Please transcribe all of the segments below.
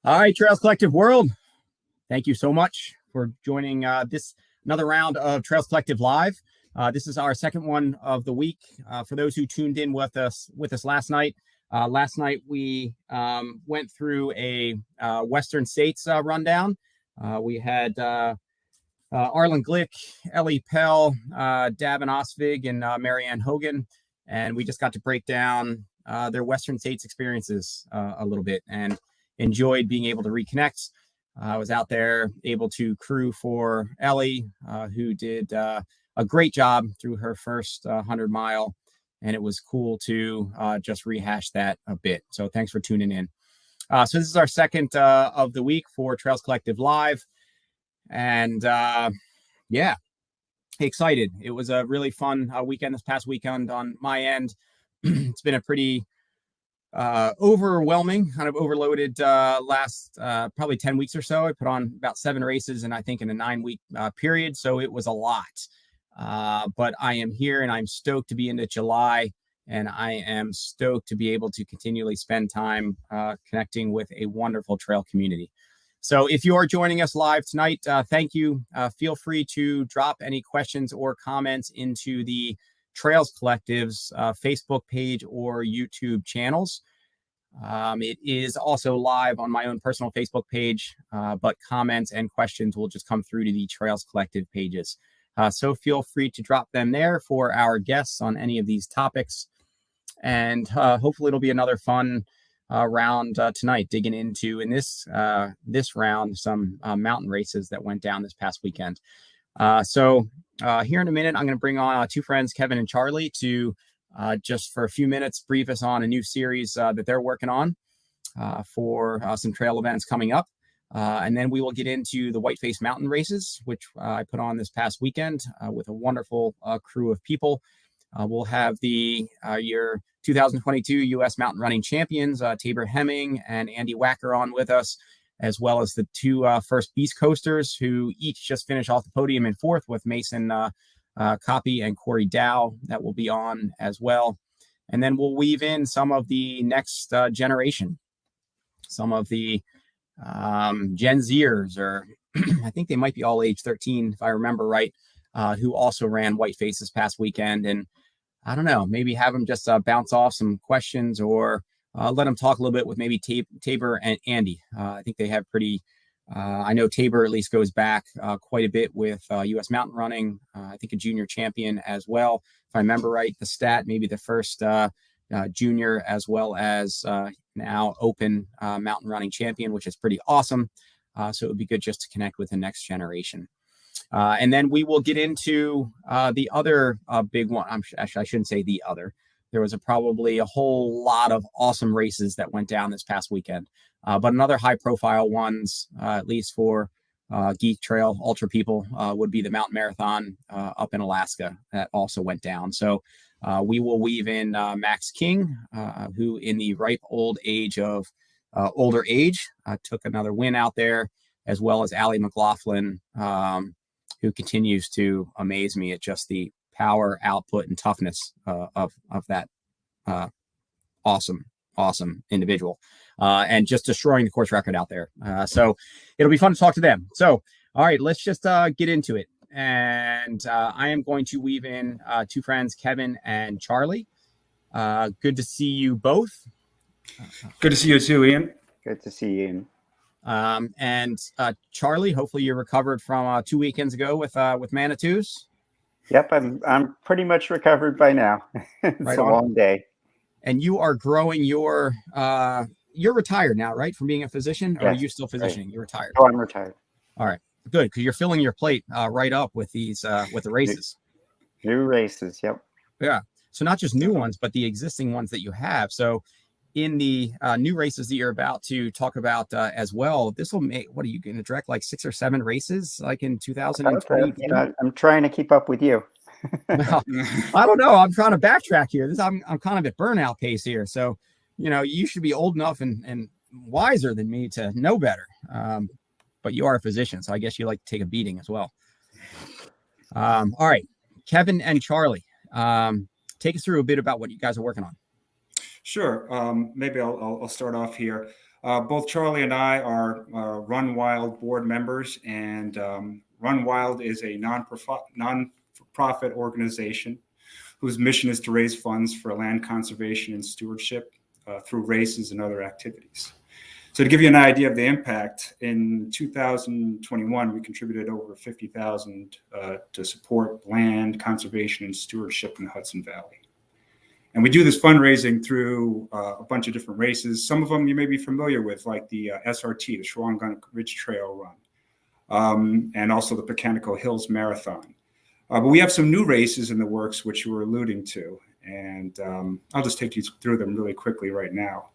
All right, Trails Collective world. Thank you so much for joining another round of Trails Collective Live. This is our second one of the week. For those who tuned in with us last night, we went through a Western States rundown. We had Arlen Glick, Ellie Pell, Davin Osvig, and Marianne Hogan, and we just got to break down their Western States experiences a little bit and enjoyed being able to reconnect. I was out there able to crew for Ellie, who did a great job through her first 100-mile, and it was cool to just rehash that a bit. So thanks for tuning in. So this is our second of the week for Trails Collective Live, and yeah, excited. It was a really fun weekend this past weekend on my end. It's been a pretty overwhelming, kind of overloaded last probably 10 weeks or so. I put on about 7 races and I think in a 9-week period, so it was a lot. But I am here and I'm stoked to be into July, and I am stoked to be able to continually spend time connecting with a wonderful trail community. So if you are joining us live tonight, thank you. Feel free to drop any questions or comments into the Trails Collective's Facebook page or YouTube channels. It is also live on my own personal Facebook page, but comments and questions will just come through to the Trails Collective pages. So feel free to drop them there for our guests on any of these topics. And hopefully it'll be another fun round tonight, digging into, in this round, some mountain races that went down this past weekend. So here in a minute, I'm going to bring on 2 friends, Kevin and Charlie, to just for a few minutes brief us on a new series that they're working on for some trail events coming up. And then we will get into the Whiteface mountain races, which I put on this past weekend with a wonderful crew of people. We'll have your 2022 U.S. mountain running champions, Tabor Hemming and Andy Wacker, on with us, as well as the 2 first BeastCoasters, who each just finished off the podium in 4th, with Mason Coppi and Corey Dowe that will be on as well. And then we'll weave in some of the next generation, some of the Gen Zers, or I think they might be all age 13, if I remember right, who also ran Whiteface this past weekend. And I don't know, maybe have them just bounce off some questions, or let them talk a little bit with maybe Tabor and Andy. I think they have pretty, I know Tabor at least goes back quite a bit with U.S. mountain running. I think a junior champion as well. If I remember right, the stat, maybe the first junior as well as now open mountain running champion, which is pretty awesome. So it would be good just to connect with the next generation. And then we will get into the other big one. Actually, I shouldn't say the other. There was probably a whole lot of awesome races that went down this past weekend. But another high-profile ones, at least for Geek Trail Ultra people, would be the Mountain Marathon up in Alaska that also went down. So we will weave in Max King, who in the ripe old age of older age took another win out there, as well as Allie McLaughlin, who continues to amaze me at just the power, output, and toughness of that awesome individual, and just destroying the course record out there. So it'll be fun to talk to them. So, all right, let's just get into it. And I am going to weave in 2 friends, Kevin and Charlie. Good to see you both. Good to see you too, Ian. Good to see you, Ian. And Charlie, hopefully you recovered from 2 weekends ago with Manitous. Yep, I'm pretty much recovered by now. It's right a on. long day. And you are growing your you're retired now, right? From being a physician, or Yes, are you still physicianing? right. You're retired. Oh, I'm retired. All right, good, because you're filling your plate right up with these with the races. New races, yep. Yeah. So not just new ones, but the existing ones that you have. So in the new races that you're about to talk about as well, this will make, what are you going to direct, like 6 or 7 races like in 2020? You know, I'm trying to keep up with you. Well, I don't know. I'm trying to backtrack here. I'm kind of at burnout pace here. So, you know, you should be old enough and wiser than me to know better. But you are a physician, so I guess you like to take a beating as well. All right, Kevin and Charlie, take us through a bit about what you guys are working on. Sure. Maybe I'll start off here. Both Charlie and I are Run Wild board members, and Run Wild is a non-profit organization whose mission is to raise funds for land conservation and stewardship through races and other activities. So to give you an idea of the impact, in 2021, we contributed over $50,000 to support land conservation and stewardship in the Hudson Valley. And we do this fundraising through a bunch of different races. Some of them you may be familiar with, like the SRT, the Shawangunk Ridge Trail Run, and also the Pecanico Hills Marathon. But we have some new races in the works, which you were alluding to. And I'll just take you through them really quickly right now.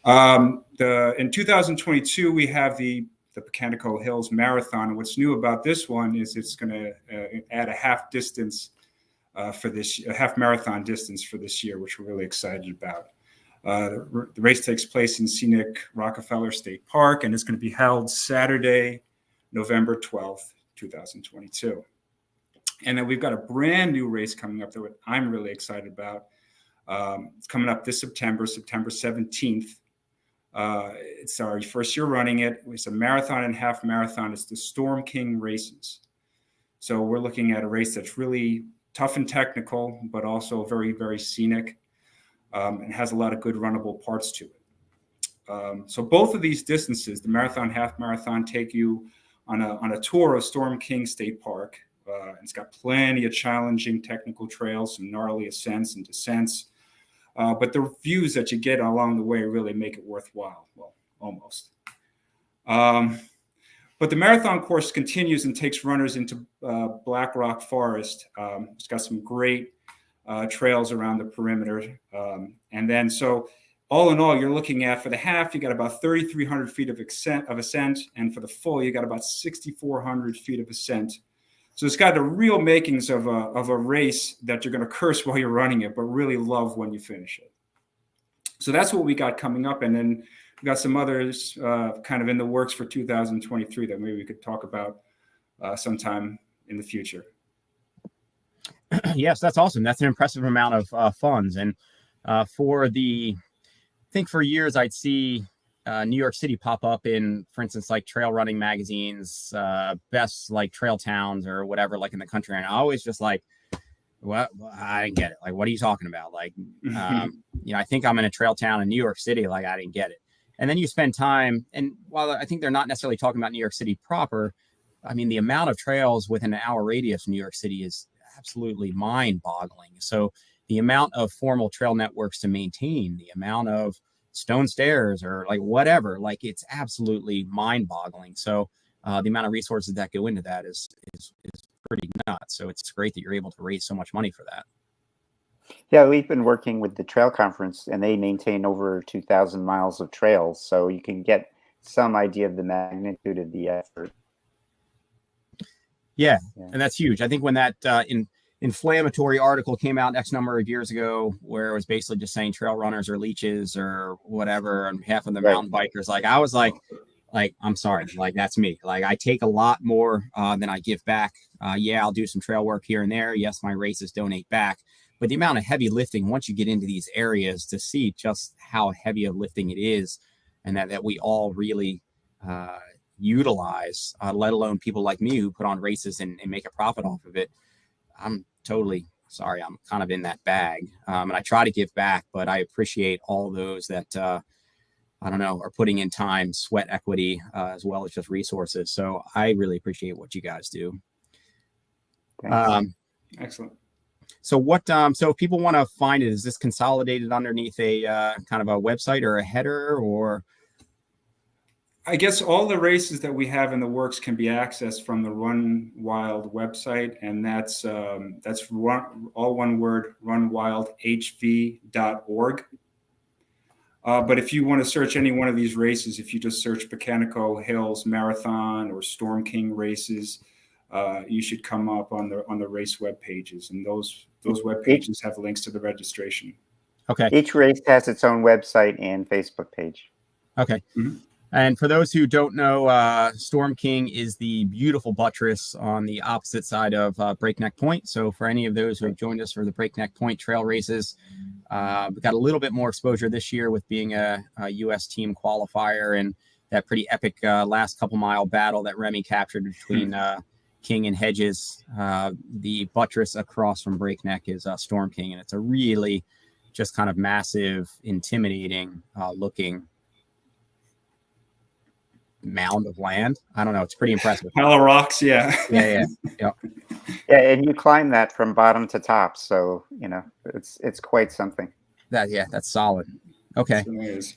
In 2022, we have the Pecanico Hills Marathon. And what's new about this one is it's going to add a half distance for this, a half marathon distance for this year, which we're really excited about. The race takes place in scenic Rockefeller State Park, and it's going to be held Saturday, November 12th, 2022. And then we've got a brand new race coming up that I'm really excited about. It's coming up this September 17th. It's our first year running it. It's a marathon and half marathon. It's the Storm King Races. So we're looking at a race that's really tough and technical, but also very, very scenic, and has a lot of good runnable parts to it. So both of these distances, the marathon, half marathon, take you on a tour of Storm King State Park. It's got plenty of challenging technical trails, some gnarly ascents and descents. But the views that you get along the way really make it worthwhile. Well, almost. But the marathon course continues and takes runners into Black Rock Forest. It's got some great trails around the perimeter. And then, so all in all, you're looking at, for the half, you got about 3,300 feet of ascent. And for the full, you got about 6,400 feet of ascent. So it's got the real makings of a race that you're going to curse while you're running it, but really love when you finish it. So that's what we got coming up. And then we got some others kind of in the works for 2023 that maybe we could talk about sometime in the future. Yes, that's awesome. That's an impressive amount of funds. And I think for years I'd see New York City pop up in, for instance, like trail running magazines, best like trail towns or whatever, like in the country. And I always just like, what? I didn't get it. Like, what are you talking about? Like, I think I'm in a trail town in New York City. Like, I didn't get it. And then you spend time, and while I think they're not necessarily talking about New York City proper, I mean, the amount of trails within an hour radius from New York City is absolutely mind-boggling. So the amount of formal trail networks to maintain, the amount of stone stairs or like whatever, like it's absolutely mind-boggling. So the amount of resources that go into that is pretty nuts. So it's great that you're able to raise so much money for that. Yeah, we've been working with the Trail Conference, and they maintain over 2,000 miles of trails, so you can get some idea of the magnitude of the effort. Yeah. And that's huge. I think when that inflammatory article came out X number of years ago, where it was basically just saying trail runners are leeches or whatever on behalf of the mountain bikers, like I was like, I'm sorry, like that's me. Like I take a lot more than I give back. Yeah, I'll do some trail work here and there. Yes, my races donate back. But the amount of heavy lifting, once you get into these areas, to see just how heavy of lifting it is, and that we all really utilize, let alone people like me who put on races and make a profit off of it. I'm totally sorry. I'm kind of in that bag. And I try to give back, but I appreciate all those that, are putting in time, sweat equity, as well as just resources. So I really appreciate what you guys do. Excellent. So so if people want to find it, is this consolidated underneath a kind of a website or a header, or? I guess all the races that we have in the works can be accessed from the Run Wild website, and that's all one word, runwildhv.org. But if you want to search any one of these races, if you just search Pecanico Hills Marathon or Storm King Races, you should come up on the race web pages, and those web pages have links to the registration. Okay. Each race has its own website and Facebook page. Okay. Mm-hmm. And for those who don't know, Storm King is the beautiful buttress on the opposite side of Breakneck Point. So for any of those who have joined us for the Breakneck Point trail races, we got a little bit more exposure this year with being a U.S. team qualifier and that pretty epic last couple mile battle that Remy captured between King and Hedges. The buttress across from Breakneck is Storm King, and it's a really just kind of massive, intimidating looking mound of land. I don't know. It's pretty impressive. Pile of rocks. Yeah. Yeah. Yeah, and you climb that from bottom to top, so it's quite something. That's solid. Okay.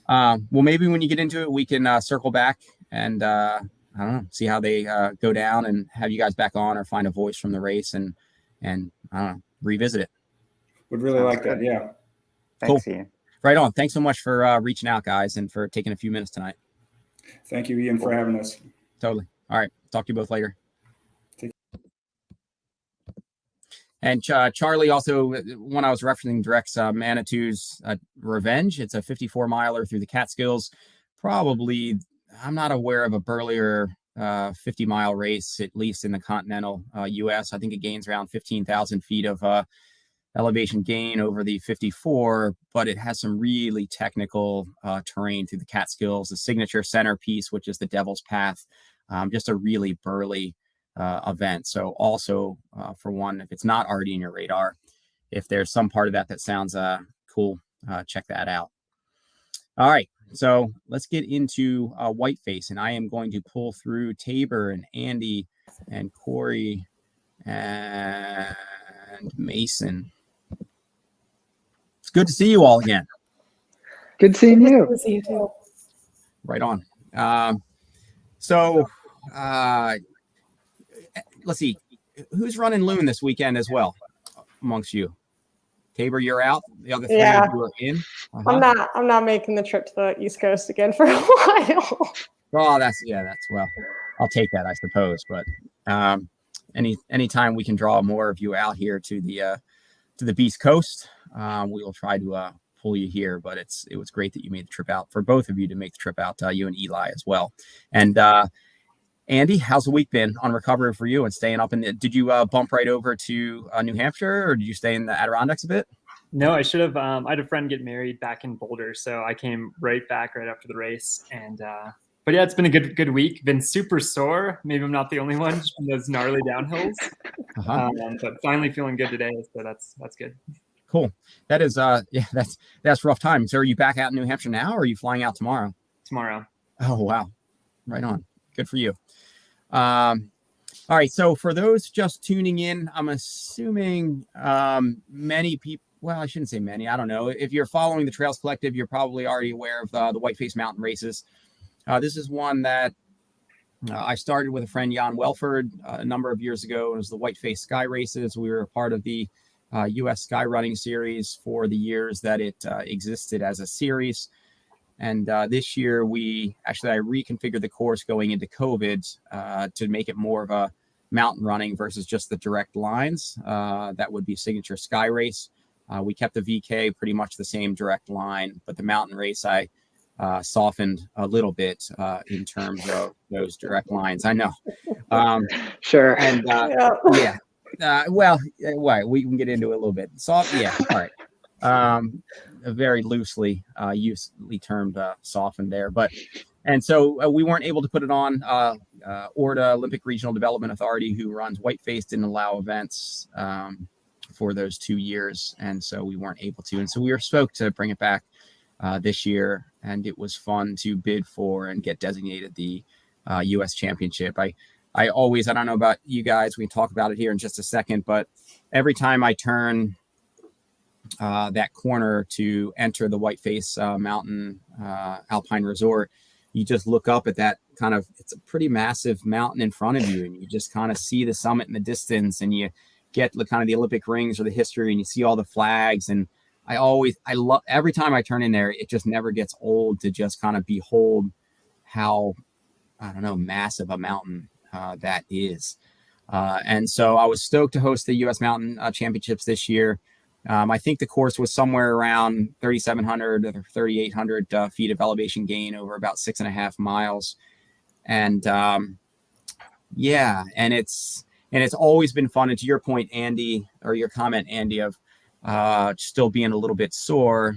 Well, maybe when you get into it, we can circle back and I don't know, see how they go down and have you guys back on, or find a voice from the race and I don't know, revisit it. Would really like that. Yeah. Thanks, cool. Ian. Right on. Thanks so much for reaching out, guys, and for taking a few minutes tonight. Thank you, Ian, for having us. Totally. All right. Talk to you both later. And Charlie also, when I was referencing directs Manitou's Revenge, it's a 54 miler through the Catskills. Probably, I'm not aware of a burlier 50-mile race, at least in the continental U.S. I think it gains around 15,000 feet of elevation gain over the 54, but it has some really technical terrain through the Catskills. The signature centerpiece, which is the Devil's Path, just a really burly event. So also, for one, if it's not already in your radar, if there's some part of that sounds cool, check that out. All right, so let's get into Whiteface, and I am going to pull through Tabor and Andy and Corey and Mason. It's good to see you all again. Good seeing you. Good to see you too. Right on. So let's see, who's running Loon this weekend as well amongst you? Tabor, you're out. The other three of you are in. I'm not making the trip to the East Coast again for a while. Oh, that's well, I'll take that, I suppose. But anytime we can draw more of you out here to the Beast Coast, we will try to pull you here. But it was great that you made the trip out, for both of you to make the trip out, you and Eli as well. And Andy, how's the week been on recovery for you and staying up did you bump right over to New Hampshire, or did you stay in the Adirondacks a bit? No, I should have. I had a friend get married back in Boulder, so I came right back right after the race. And but yeah, it's been a good week. Been super sore. Maybe I'm not the only one, just from those gnarly downhills. But finally feeling good today, so that's good. Cool. That is that's rough time. So are you back out in New Hampshire now, or are you flying out tomorrow? Tomorrow. Oh wow, right on. Good for you. All right. So for those just tuning in, I'm assuming many people, well, I shouldn't say many, I don't know. If you're following the Trails Collective, you're probably already aware of the Whiteface Mountain Races. This is one that I started with a friend, Jan Welford, a number of years ago. It was the Whiteface Sky Races. We were a part of the U.S. Sky Running Series for the years that it existed as a series. And this year, I reconfigured the course going into COVID to make it more of a mountain running versus just the direct lines. That would be Signature Sky Race. We kept the VK pretty much the same direct line, but the mountain race I softened a little bit in terms of those direct lines. I know. Sure. And we can get into it a little bit. Soft, yeah. All right. Very loosely termed softened there, and so we weren't able to put it on. ORDA, Olympic Regional Development Authority, who runs Whiteface, didn't allow events for those 2 years, and so we weren't able to. And so we were stoked to bring it back this year, and it was fun to bid for and get designated the U.S. Championship. I always, I don't know about you guys, we can talk about it here in just a second, but every time I turn that corner to enter the Whiteface Mountain Alpine Resort, you just look up at that it's a pretty massive mountain in front of you, and you just kind of see the summit in the distance, and you get the Olympic rings or the history, and you see all the flags. And I love, every time I turn in there, it just never gets old to just kind of behold how, I don't know, massive a mountain that is. And so I was stoked to host the U.S. Mountain Championships this year. I think the course was somewhere around 3,700 or 3,800 feet of elevation gain over about 6.5 miles. And yeah, and it's always been fun. And to your point, Andy, or your comment, Andy, of still being a little bit sore.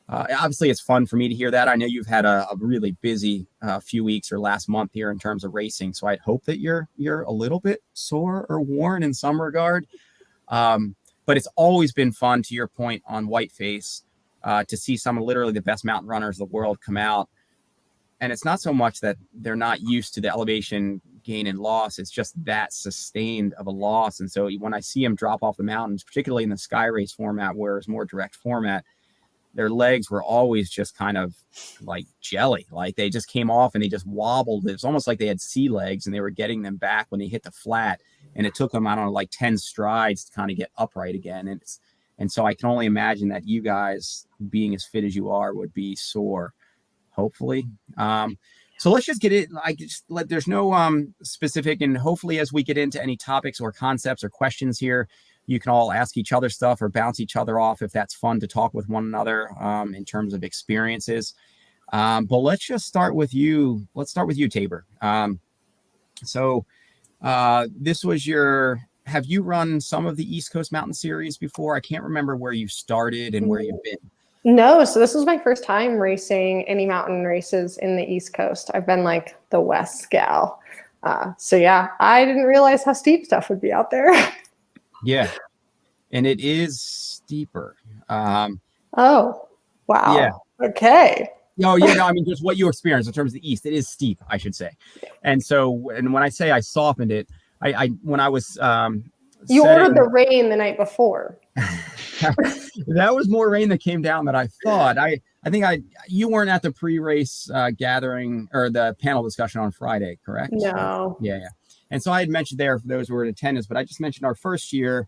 Obviously, it's fun for me to hear that. I know you've had a really busy few weeks or last month here in terms of racing. So I'd hope that you're a little bit sore or worn in some regard. But it's always been fun, to your point on Whiteface, to see some of literally the best mountain runners in the world come out. And it's not so much that they're not used to the elevation gain and loss. It's just that sustained of a loss. And so when I see them drop off the mountains, particularly in the Sky Race format, where it's more direct format, their legs were always just kind of like jelly. Like they just came off and they just wobbled. It was almost like they had sea legs and they were getting them back when they hit the flat. And it took them, I don't know, like 10 strides to kind of get upright again. And so I can only imagine that you guys, being as fit as you are, would be sore, hopefully. So let's just get it. There's no specific, and hopefully as we get into any topics or concepts or questions here, you can all ask each other stuff or bounce each other off if that's fun to talk with one another in terms of experiences. But let's just start with you. Let's start with you, Tabor. So this was have you run some of the East Coast Mountain Series before? I can't remember where you started and where you've been. No, so this was my first time racing any mountain races in the East Coast. I've been like the West gal. So yeah, I didn't realize how steep stuff would be out there. Yeah, and it is steeper. Oh, wow. Yeah. Okay. No, yeah, no, I mean, just what you experience in terms of the East, it is steep, I should say. And so, and when I say I softened it, when I was you ordered the rain the night before. That was more rain that came down than I thought. I think you weren't at the pre-race gathering or the panel discussion on Friday, correct? No. Yeah. And so I had mentioned there for those who were in attendance, but I just mentioned our first year,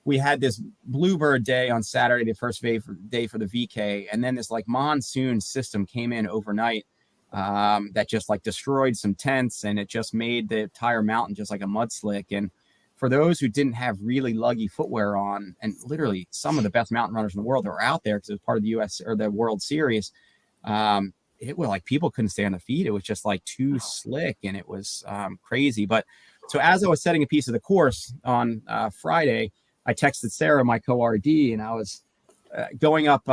we had this Bluebird day on Saturday, the first day for the VK. And then this like monsoon system came in overnight that just like destroyed some tents, and it just made the entire mountain just like a mudslick. And for those who didn't have really luggy footwear on, and literally some of the best mountain runners in the world that were out there because it was part of the US or the World Series, it was like people couldn't stay on their feet. It was just like too slick, and it was crazy. But so as I was setting a piece of the course on Friday, I texted Sarah, my co-RD, and I was going up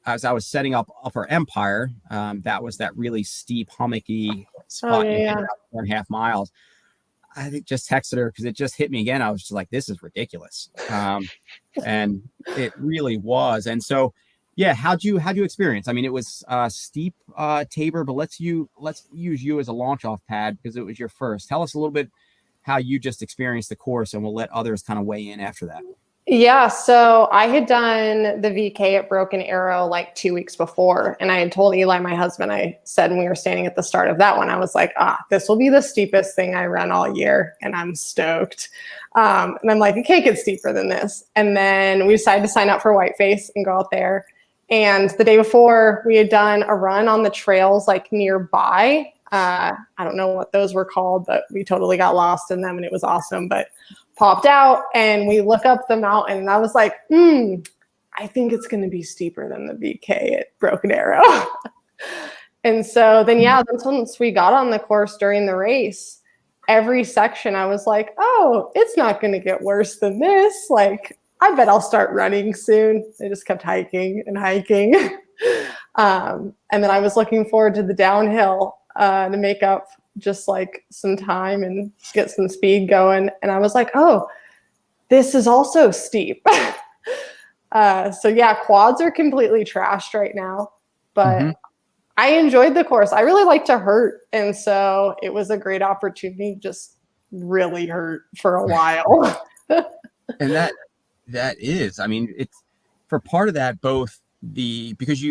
as I was setting up Upper Empire. That was that really steep, hummocky spot, 4.5 miles. I think just texted her because it just hit me again. I was just like, this is ridiculous. And it really was. And so, yeah, how'd you experience? I mean, it was steep, Tabor, but let's use you as a launch off pad because it was your first. Tell us a little bit how you just experienced the course, and we'll let others kind of weigh in after that. Yeah, so I had done the VK at Broken Arrow like 2 weeks before, and I had told Eli, my husband, I said when we were standing at the start of that one, I was like, this will be the steepest thing I run all year, and I'm stoked. And I'm like, it can't get steeper than this. And then we decided to sign up for Whiteface and go out there. And the day before, we had done a run on the trails like nearby. I don't know what those were called, but we totally got lost in them, and it was awesome. But popped out and we look up the mountain, and I was like, I think it's going to be steeper than the VK at Broken Arrow. And so then, once we got on the course during the race, every section I was like, oh, it's not going to get worse than this. Like, I bet I'll start running soon. I just kept hiking and hiking. And then I was looking forward to the downhill to make up just like some time and get some speed going. And I was like, oh, this is also steep. So yeah, quads are completely trashed right now, but I enjoyed the course. I really like to hurt. And so it was a great opportunity to just really hurt for a while. And that is, I mean, it's for part of that, because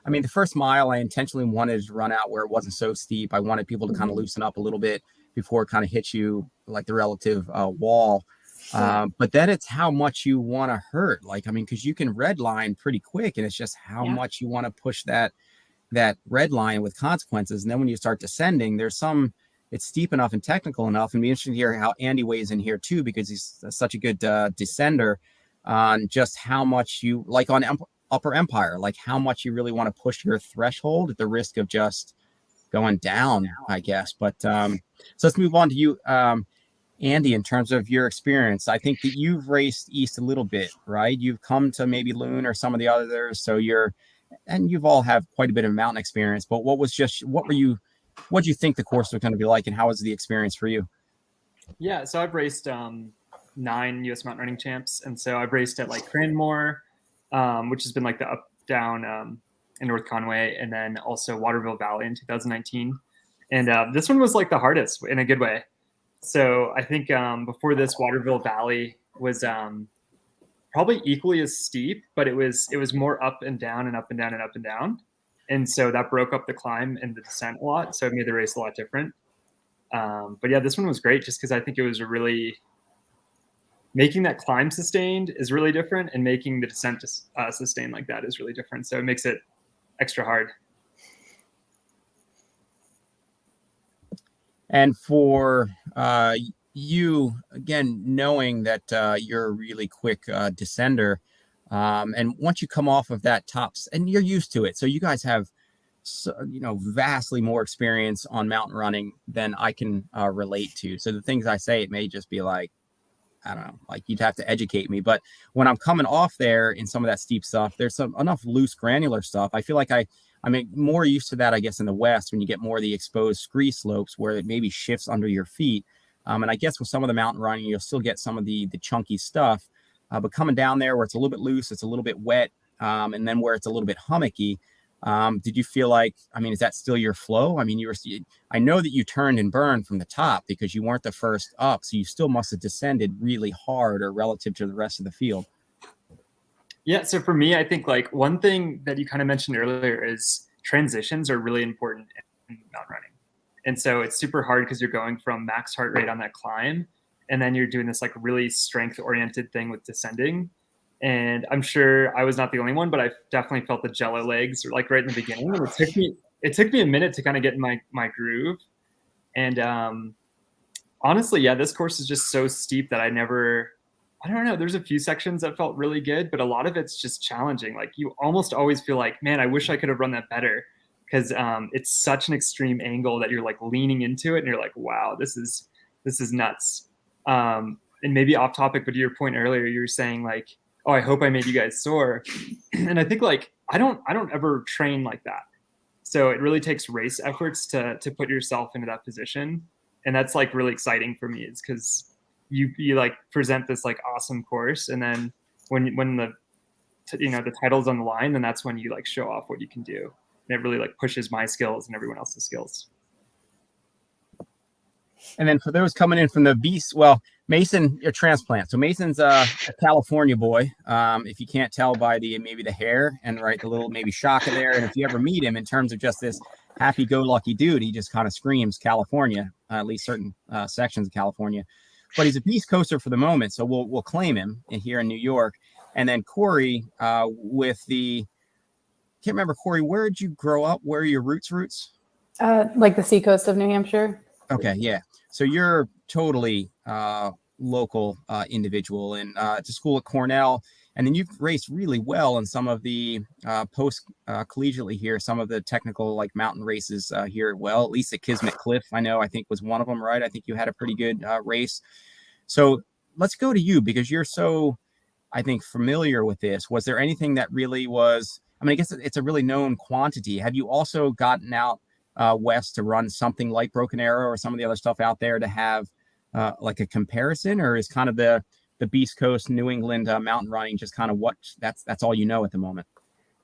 I mean, the first mile, I intentionally wanted to run out where it wasn't so steep. I wanted people to kind of loosen up a little bit before it kind of hits you like the relative wall. But then it's how much you want to hurt. Like, I mean, because you can red line pretty quick, and it's just how much you want to push that red line with consequences. And then when you start descending, it's steep enough and technical enough. And be interesting to hear how Andy weighs in here too, because he's such a good descender. on just how much you like on Upper Empire, like how much you really want to push your threshold at the risk of just going down, I guess. But so let's move on to you, Andy, in terms of your experience. I think that you've raced East a little bit, right? You've come to maybe Loon or some of the others. So you've all have quite a bit of mountain experience, but what do you think the course was going to be like, and how was the experience for you? Yeah, so I've raced 9 U.S. mountain running champs, and so I've raced at like Cranmore, which has been like the up down in North Conway, and then also Waterville Valley in 2019. And this one was like the hardest in a good way. So I think before this, Waterville Valley was probably equally as steep, but it was more up and down and up and down and up and down. And so that broke up the climb and the descent a lot. So it made the race a lot different. But yeah, this one was great just because I think it was making that climb sustained is really different, and making the descent sustained like that is really different. So it makes it extra hard. And for you, again, knowing that you're a really quick descender, and once you come off of that tops, and you're used to it, so you guys have vastly more experience on mountain running than I can relate to. So the things I say, it may just be like, I don't know, like you'd have to educate me. But when I'm coming off there in some of that steep stuff, there's enough loose granular stuff. I feel like I'm more used to that, I guess, in the West when you get more of the exposed scree slopes where it maybe shifts under your feet. And I guess with some of the mountain running, you'll still get some of the chunky stuff. But coming down there where it's a little bit loose, it's a little bit wet, and then where it's a little bit hummocky, did you feel like, is that still your flow? I know that you turned and burned from the top because you weren't the first up, so you still must have descended really hard or relative to the rest of the field. Yeah, so for me, I think like one thing that you kind of mentioned earlier is transitions are really important in mountain running. And so it's super hard because you're going from max heart rate on that climb, and then you're doing this like really strength oriented thing with descending. And I'm sure I was not the only one, but I definitely felt the jello legs like right in the beginning. And it took me a minute to kind of get in my groove. And honestly, yeah, this course is just so steep that I don't know. There's a few sections that felt really good, but a lot of it's just challenging. Like you almost always feel like, man, I wish I could have run that better, because it's such an extreme angle that you're like leaning into it and you're like, wow, this is nuts. And maybe off topic, but to your point earlier, you were saying like, oh, I hope I made you guys sore. And I think like, I don't ever train like that. So it really takes race efforts to put yourself into that position. And that's like really exciting for me, is because you like present this like awesome course. And then when the title's on the line, then that's when you like show off what you can do. And it really like pushes my skills and everyone else's skills. And then for those coming in from the Beast, well, Mason, a transplant. So Mason's a California boy. If you can't tell by maybe the hair and the little maybe shock of there. And if you ever meet him in terms of just this happy-go-lucky dude, he just kind of screams California, at least certain sections of California. But he's a BeastCoaster for the moment, so we'll claim him here in New York. And then Corey can't remember, Corey, where did you grow up? Where are your roots? Like the seacoast of New Hampshire. Okay, yeah. So you're totally local individual, and to school at Cornell, and then you've raced really well in some of the post collegiately here, some of the technical like mountain races here. At least at Kismet Cliff, I think was one of them, right? I think you had a pretty good race. So let's go to you, because you're so, I think, familiar with this. Was there anything that really was? I guess it's a really known quantity. Have you also gotten out west to run something like Broken Arrow or some of the other stuff out there to have like a comparison, or is kind of the Beast Coast New England mountain running just kind of that's all you know at the moment?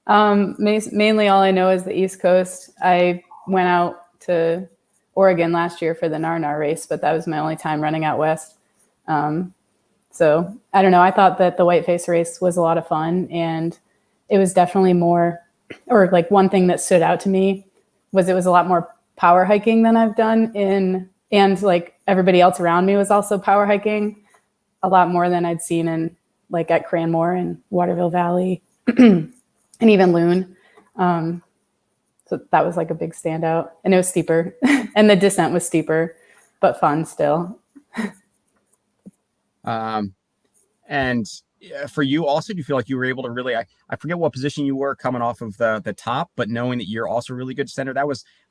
Mainly all I know is the East Coast. I went out to Oregon last year for the Narnar race, but that was my only time running out west. So I don't know. I thought that the Whiteface race was a lot of fun, and it was definitely more, or like one thing that stood out to me was it was a lot more power hiking than I've done and like everybody else around me was also power hiking a lot more than I'd seen in like at Cranmore and Waterville Valley and even Loon. So that was like a big standout, and it was steeper and the descent was steeper, but fun still. And for you also, do you feel like you were able to really, I forget what position you were coming off of the top, but knowing that you're also a really good descender,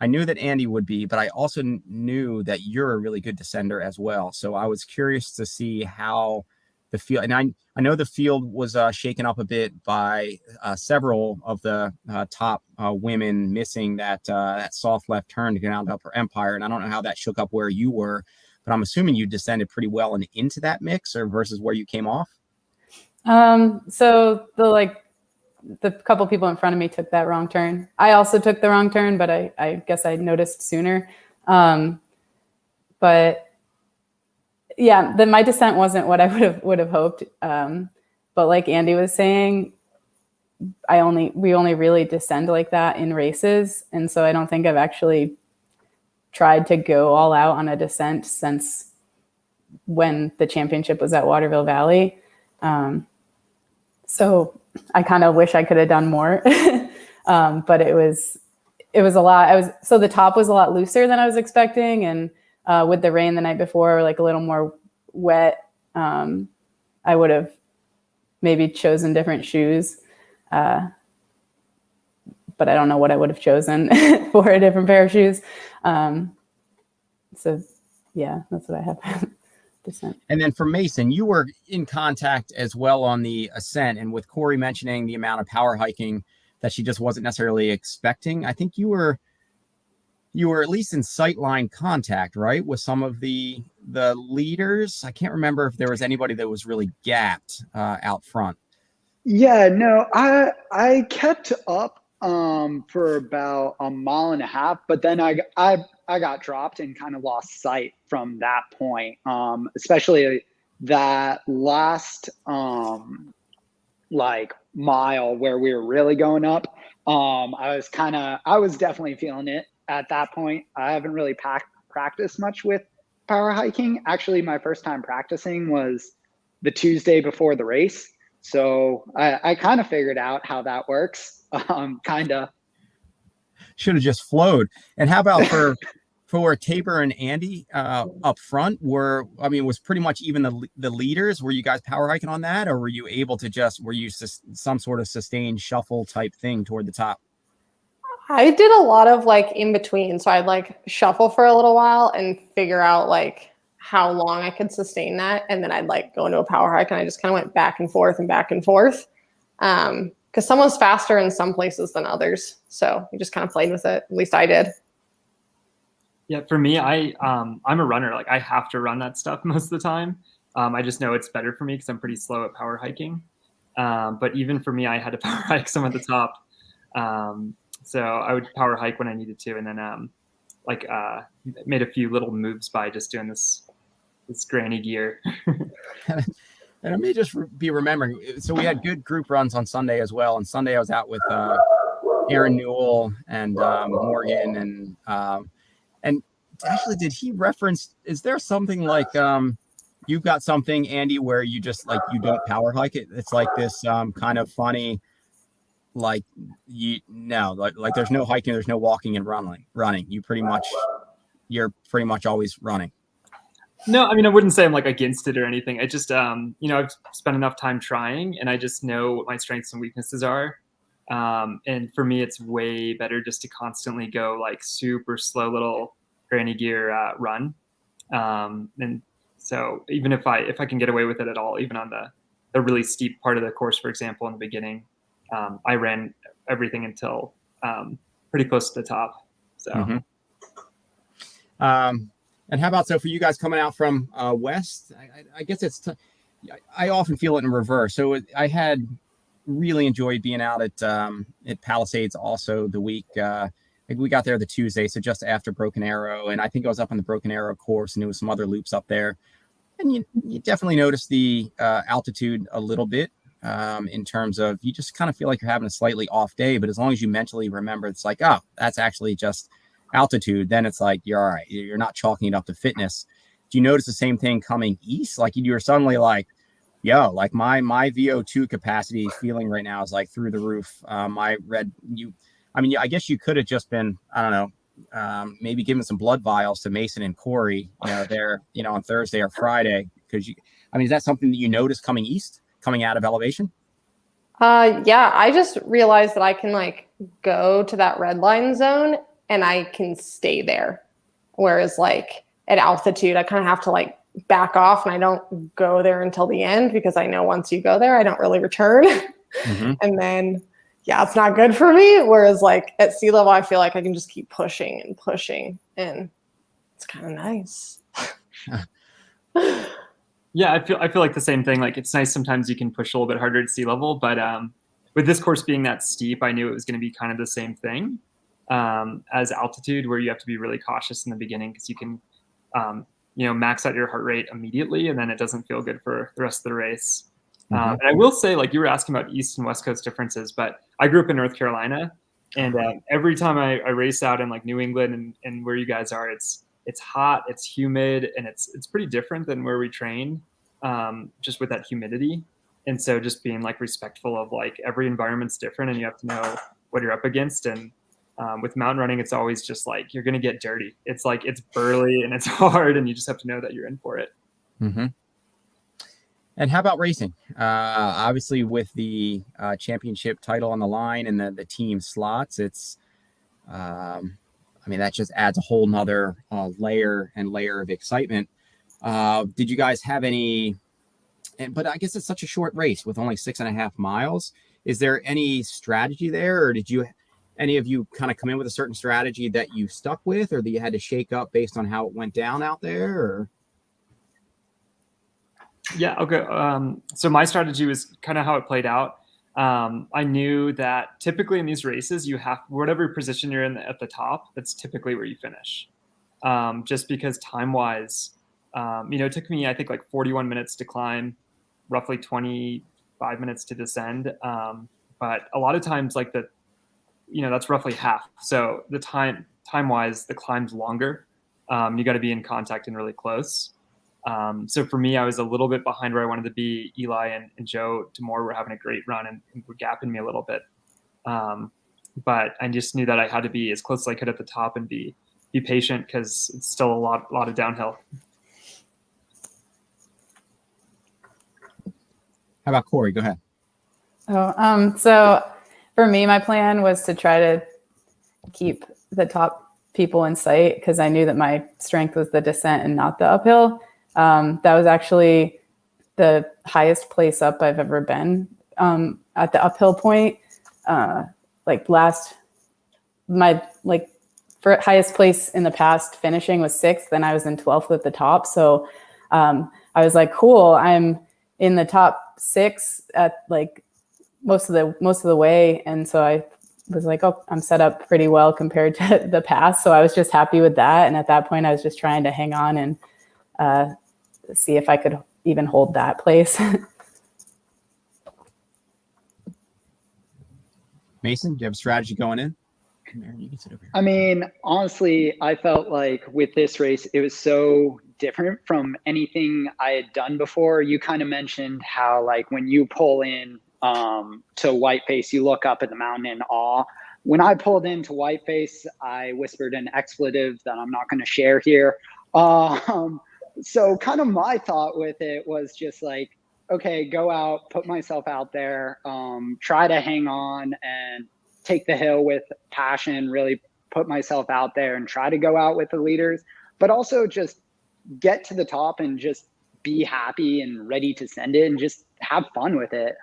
I knew that Andy would be, but I also knew that you're a really good descender as well. So I was curious to see how the field, and I know the field was shaken up a bit by several of the top women missing that soft left turn to get down to Upper Empire. And I don't know how that shook up where you were, but I'm assuming you descended pretty well and into that mix or versus where you came off. So the couple people in front of me took that wrong turn. I also took the wrong turn, but I guess I noticed sooner. But yeah, my descent wasn't what I would have hoped. But like Andy was saying, we only really descend like that in races. And so I don't think I've actually tried to go all out on a descent since when the championship was at Waterville Valley. So I kind of wish I could have done more, but it was a lot. So the top was a lot looser than I was expecting. And with the rain the night before, like a little more wet, I would have maybe chosen different shoes. But I don't know what I would have chosen for a different pair of shoes. So yeah, that's what I have. Descent. And then for Mason, you were in contact as well on the ascent, and with Corey mentioning the amount of power hiking that she just wasn't necessarily expecting, I think you were at least in sightline contact, right, with some of the leaders. I can't remember if there was anybody that was really gapped out front. Yeah, no, I kept up for about a mile and a half, but then I got dropped and kind of lost sight from that point. Especially that last mile where we were really going up. I was definitely feeling it at that point. I haven't really practiced much with power hiking. Actually, my first time practicing was the Tuesday before the race. So I kind of figured out how that works. Kind of. Should have just flowed. And how about for Tabor and Andy up front? Was pretty much even the leaders? Were you guys power hiking on that, or were you able to some sort of sustained shuffle type thing toward the top? I did a lot of in between. So I'd shuffle for a little while and figure out how long I could sustain that. And then I'd go into a power hike, and I just kind of went back and forth and back and forth. Because some was faster in some places than others. So we just kind of played with it. At least I did. Yeah, for me, I'm a runner. I have to run that stuff most of the time. I just know it's better for me because I'm pretty slow at power hiking. But even for me, I had to power hike some at the top. So I would power hike when I needed to, and then made a few little moves by just doing this granny gear. And I may just be remembering. So we had good group runs on Sunday as well. And Sunday I was out with Aaron Newell and Morgan and actually, did he reference? Is there something you've got something, Andy, where you just you don't power hike it? It's this kind of funny, there's no hiking, there's no walking and running. You're pretty much always running. No, I mean, I wouldn't say I'm against it or anything. I just, I've spent enough time trying, and I just know what my strengths and weaknesses are. And for me, it's way better just to constantly go super slow little granny gear run. And so even if I can get away with it at all, even on the really steep part of the course, for example, in the beginning, I ran everything until pretty close to the top. So. Mm-hmm. And how about, so for you guys coming out from west, I guess I often feel it in reverse. So I had really enjoyed being out at Palisades also the week. We got there the Tuesday, so just after Broken Arrow. And I think I was up on the Broken Arrow course, and there was some other loops up there. And you definitely notice the altitude a little bit in terms of you just kind of feel like you're having a slightly off day. But as long as you mentally remember, it's oh, that's actually just altitude, then it's you're all right. You're not chalking it up to fitness. Do you notice the same thing coming east? You were suddenly my VO2 capacity feeling right now is through the roof. I guess you could have just been, I don't know, maybe giving some blood vials to Mason and Corey, there, on Thursday or Friday. Because is that something that you notice coming east? coming out of elevation? Yeah, I just realized that I can like go to that red line zone and I can stay there. Whereas like at altitude, I kind of have to like back off and I don't go there until the end because I know once you go there, I don't really return. Mm-hmm. And then, yeah, it's not good for me. Whereas like at sea level, I feel like I can just keep pushing and pushing and it's kind of nice. Yeah, I feel like the same thing. Like it's nice sometimes you can push a little bit harder at sea level, but with this course being that steep, I knew it was going to be kind of the same thing as altitude, where you have to be really cautious in the beginning because you can, max out your heart rate immediately, and then it doesn't feel good for the rest of the race. Mm-hmm. And I will say, like you were asking about East and West Coast differences, but I grew up in North Carolina, and every time I race out in like New England and where you guys are, it's hot, it's humid, and it's pretty different than where we train, just with that humidity. And so just being like respectful of like every environment's different and you have to know what you're up against. And with mountain running, it's always just like, you're going to get dirty. It's like, it's burly and it's hard and you just have to know that you're in for it. Mm-hmm. And how about racing? Obviously with the championship title on the line and the team slots, it's, that just adds a whole nother layer of excitement. Did you guys have any, but I guess it's such a short race with only 6.5 miles. Is there any strategy there, or did any of you kind of come in with a certain strategy that you stuck with, or that you had to shake up based on how it went down out there? Or? Yeah. Okay. So my strategy was kind of how it played out. I knew that typically in these races, you have whatever position you're in at the top, that's typically where you finish. Just because time-wise, it took me, I think, like 41 minutes to climb, roughly 25 minutes to descend. But a lot of times, like that's roughly half. So the time-wise, the climb's longer. You got to be in contact and really close. So for me, I was a little bit behind where I wanted to be. Eli and Joe Tabor were having a great run and were gapping me a little bit. But I just knew that I had to be as close as I could at the top and be patient because it's still a lot of downhill. How about Corey? Go ahead. So for me, my plan was to try to keep the top people in sight because I knew that my strength was the descent and not the uphill. That was actually the highest place up I've ever been at the uphill point. For highest place in the past finishing was 6th, and I was in 12th at the top. So I was like, cool, I'm in the top 6 at like most of the way. And so I was like, oh, I'm set up pretty well compared to the past. So I was just happy with that. And at that point I was just trying to hang on and see if I could even hold that place. Mason, do you have a strategy going in? Come here, you can sit over here. Honestly, I felt like with this race, it was so different from anything I had done before. You kind of mentioned how like when you pull in to Whiteface, you look up at the mountain in awe. When I pulled into Whiteface, I whispered an expletive that I'm not going to share here. So kind of my thought with it was just like, okay, go out, put myself out there, try to hang on and take the hill with passion, really put myself out there and try to go out with the leaders, but also just get to the top and just be happy and ready to send it and just have fun with it.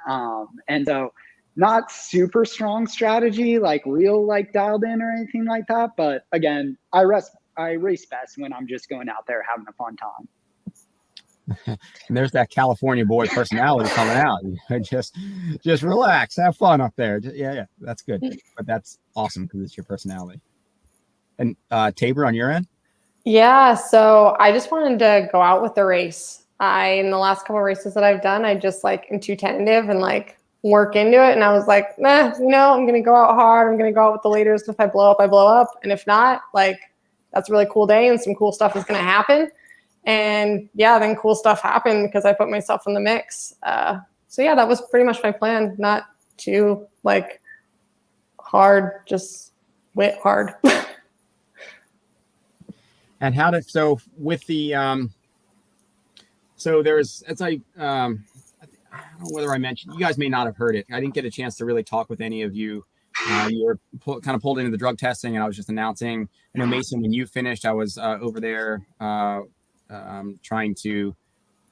And so not super strong strategy, like real like dialed in or anything like that. But again, I race best when I'm just going out there having a fun time. And there's that California boy personality coming out. Just relax, have fun up there. Yeah, that's good. But that's awesome because it's your personality. And Tabor, on your end? Yeah, so I just wanted to go out with the race. In the last couple of races that I've done, I just like am too tentative and like work into it. And I was like, I'm going to go out hard. I'm going to go out with the leaders. If I blow up, I blow up. And if not, like that's a really cool day and some cool stuff is going to happen. And yeah, then cool stuff happened because I put myself in the mix. So yeah, that was pretty much my plan. Not too like hard, just went hard. And how did, so with the, so there's, it's like, don't know whether I mentioned, you guys may not have heard it. I didn't get a chance to really talk with any of you. You were kind of pulled into the drug testing, and I was just announcing. I know, Mason, when you finished, I was over there trying to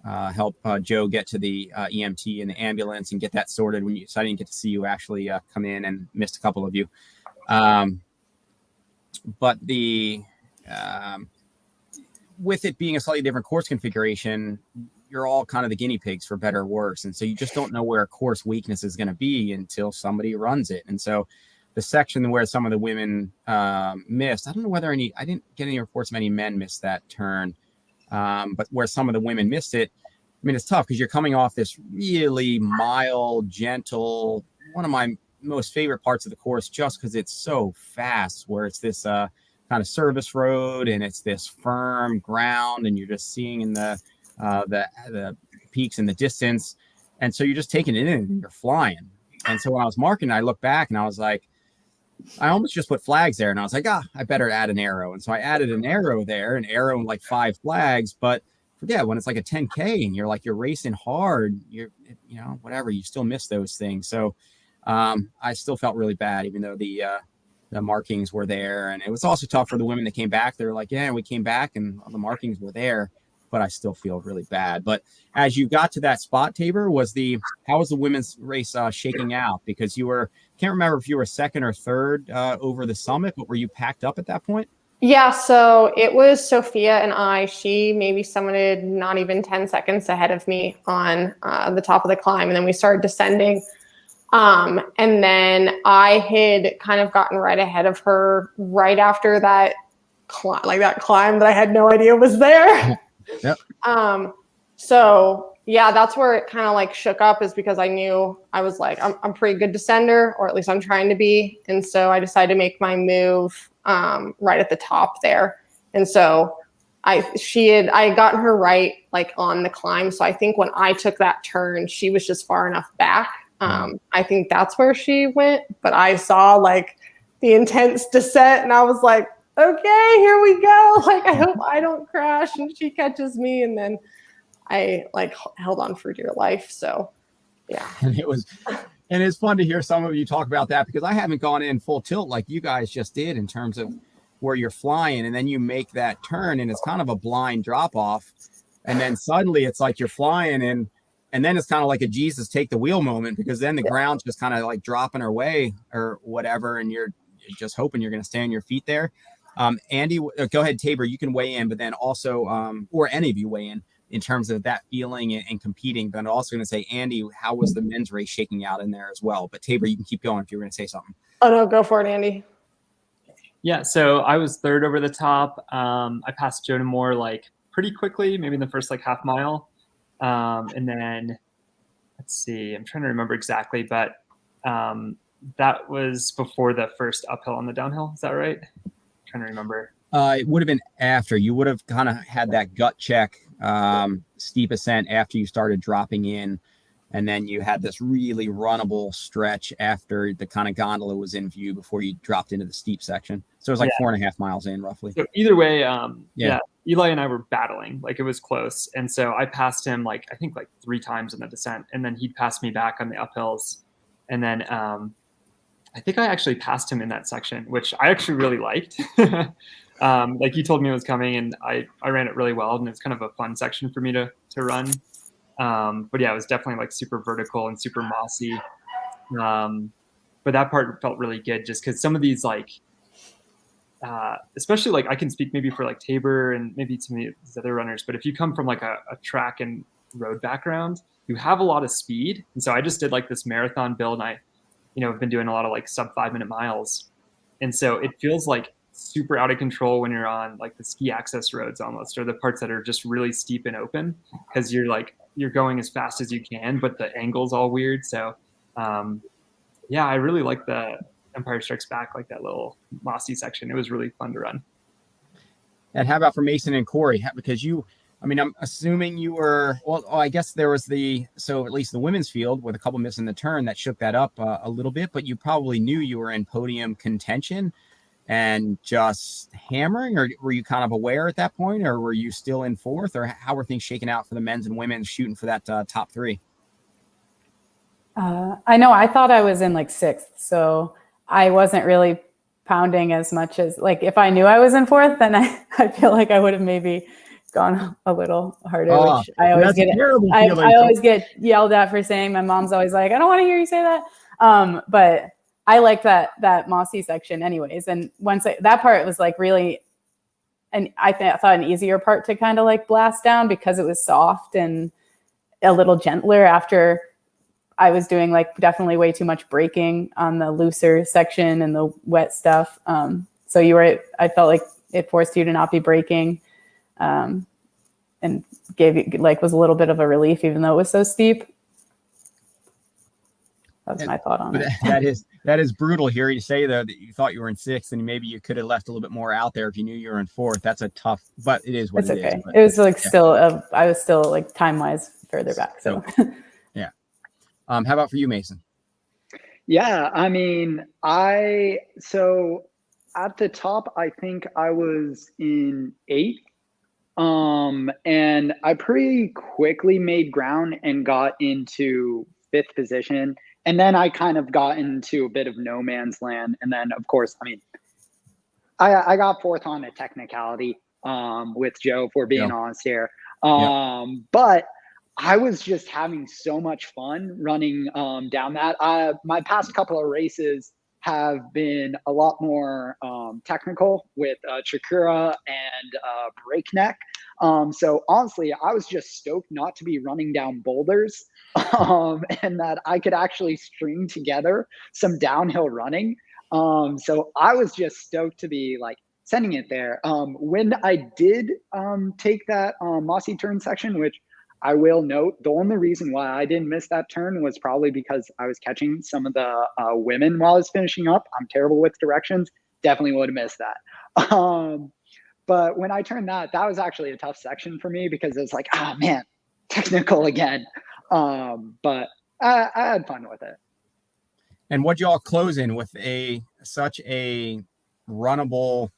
help Joe get to the EMT and the ambulance and get that sorted. So I didn't get to see you actually come in, and missed a couple of you. But with it being a slightly different course configuration, you're all kind of the guinea pigs for better or worse. And so you just don't know where a course weakness is going to be until somebody runs it. And so the section where some of the women missed, I don't know whether I didn't get any reports of any men missed that turn. But where some of the women missed it, I mean, it's tough because you're coming off this really mild, gentle, one of my most favorite parts of the course, just because it's so fast, where it's this kind of service road, and it's this firm ground, and you're just seeing in the peaks in the distance. And so you're just taking it in and you're flying. And so when I was marking, I looked back and I was like, I almost just put flags there, and I was like, I better add an arrow. And so I added an arrow there, an arrow and like 5 flags. But forget, when it's like a 10K and you're racing hard, whatever, you still miss those things. So I still felt really bad, even though the markings were there. And it was also tough for the women that came back. They were like, yeah, we came back and all the markings were there, but I still feel really bad. But as you got to that spot, Tabor, how was the women's race shaking out? Because can't remember if you were second or third over the summit, but were you packed up at that point? Yeah, so it was Sophia and she maybe summited not even 10 seconds ahead of me on the top of the climb. And then we started descending. And then I had kind of gotten right ahead of her right after that climb that I had no idea was there. Yep. So yeah, that's where it kind of like shook up, is because I knew I was like, I'm pretty good descender, or at least I'm trying to be. And so I decided to make my move, right at the top there. And so I had gotten her right, like on the climb. So I think when I took that turn, she was just far enough back. I think that's where she went, but I saw like the intense descent and I was like, okay, here we go. Like, I hope I don't crash and she catches me. And then I like held on for dear life. So yeah. And it's fun to hear some of you talk about that, because I haven't gone in full tilt like you guys just did in terms of where you're flying, and then you make that turn and it's kind of a blind drop off. And then suddenly it's like you're flying and then it's kind of like a Jesus take the wheel moment, because then the ground's just kind of like dropping her way or whatever. And you're just hoping you're going to stay on your feet there. Andy, go ahead, Tabor, you can weigh in, but then also, or any of you weigh in terms of that feeling and competing. But I'm also going to say, Andy, how was the men's race shaking out in there as well? But Tabor, you can keep going if you were going to say something. Oh no, go for it, Andy. Yeah, so I was third over the top. I passed Joe Moore like pretty quickly, maybe in the first like half mile. And then let's see, I'm trying to remember exactly, but that was before the first uphill on the downhill. Is that right? I'm trying to remember. It would have been after. You would have kind of had that gut check, steep ascent after you started dropping in. And then you had this really runnable stretch after the kind of gondola was in view before you dropped into the steep section. So it was like 4.5 miles in roughly. So either way, Eli and I were battling, like it was close. And so I passed him I think 3 times in the descent, and then he'd pass me back on the uphills. And then I think I actually passed him in that section, which I actually really liked. Like he told me it was coming, and I ran it really well, and it's kind of a fun section for me to run. But yeah, it was definitely like super vertical and super mossy. But that part felt really good, just because some of these especially like I can speak maybe for like Tabor and maybe some of these other runners, but if you come from like a track and road background, you have a lot of speed. And so I just did like this marathon build, and I, have been doing a lot of like sub 5-minute miles. And so it feels like super out of control when you're on like the ski access roads almost, or the parts that are just really steep and open, because you're going as fast as you can, but the angle's all weird. So yeah, I really like the Empire Strikes Back, like that little mossy section. It was really fun to run. And how about for Mason and Corey? Because I'm assuming you were, I guess there was so at least the women's field with a couple missing the turn that shook that up a little bit, but you probably knew you were in podium contention and just hammering, or were you kind of aware at that point, or were you still in fourth, or how were things shaking out for the men's and women's shooting for that top 3? I know. I thought I was in like 6th, so I wasn't really pounding as much as like if I knew I was in 4th, then I feel like I would have maybe gone a little harder. Oh, which I always that's a get. terrible I feeling. always get yelled at for saying. My mom's always like, "I don't want to hear you say that." But I like that mossy section, anyways. And once that part was like really, and I thought an easier part to kind of like blast down because it was soft and a little gentler after I was doing like definitely way too much braking on the looser section and the wet stuff. So I felt like it forced you to not be braking, and gave you like was a little bit of a relief, even though it was so steep. That's my thought on it. That is brutal here. You say though that you thought you were in 6th, and maybe you could have left a little bit more out there if you knew you were in 4th. That's a tough, but it is what It's it is. okay. But, It was like I was still like time wise further back. So yeah. How about for you, Mason? Yeah, I mean, so at the top, I think I was in 8th. And I pretty quickly made ground and got into 5th position. And then I kind of got into a bit of no man's land. And then, of course, I mean, I got 4th on a technicality with Joe, if we're being honest here. But I was just having so much fun running down that. My past couple of races have been a lot more technical with Chikura and Breakneck. So honestly, I was just stoked not to be running down boulders and that I could actually string together some downhill running. So I was just stoked to be like sending it there. When I did take that mossy turn section, which I will note, the only reason why I didn't miss that turn was probably because I was catching some of the women while I was finishing up. I'm terrible with directions. Definitely would have missed that. But when I turned that was actually a tough section for me because it was like, oh man, technical again. But I had fun with it. And what y'all close in with such a runnable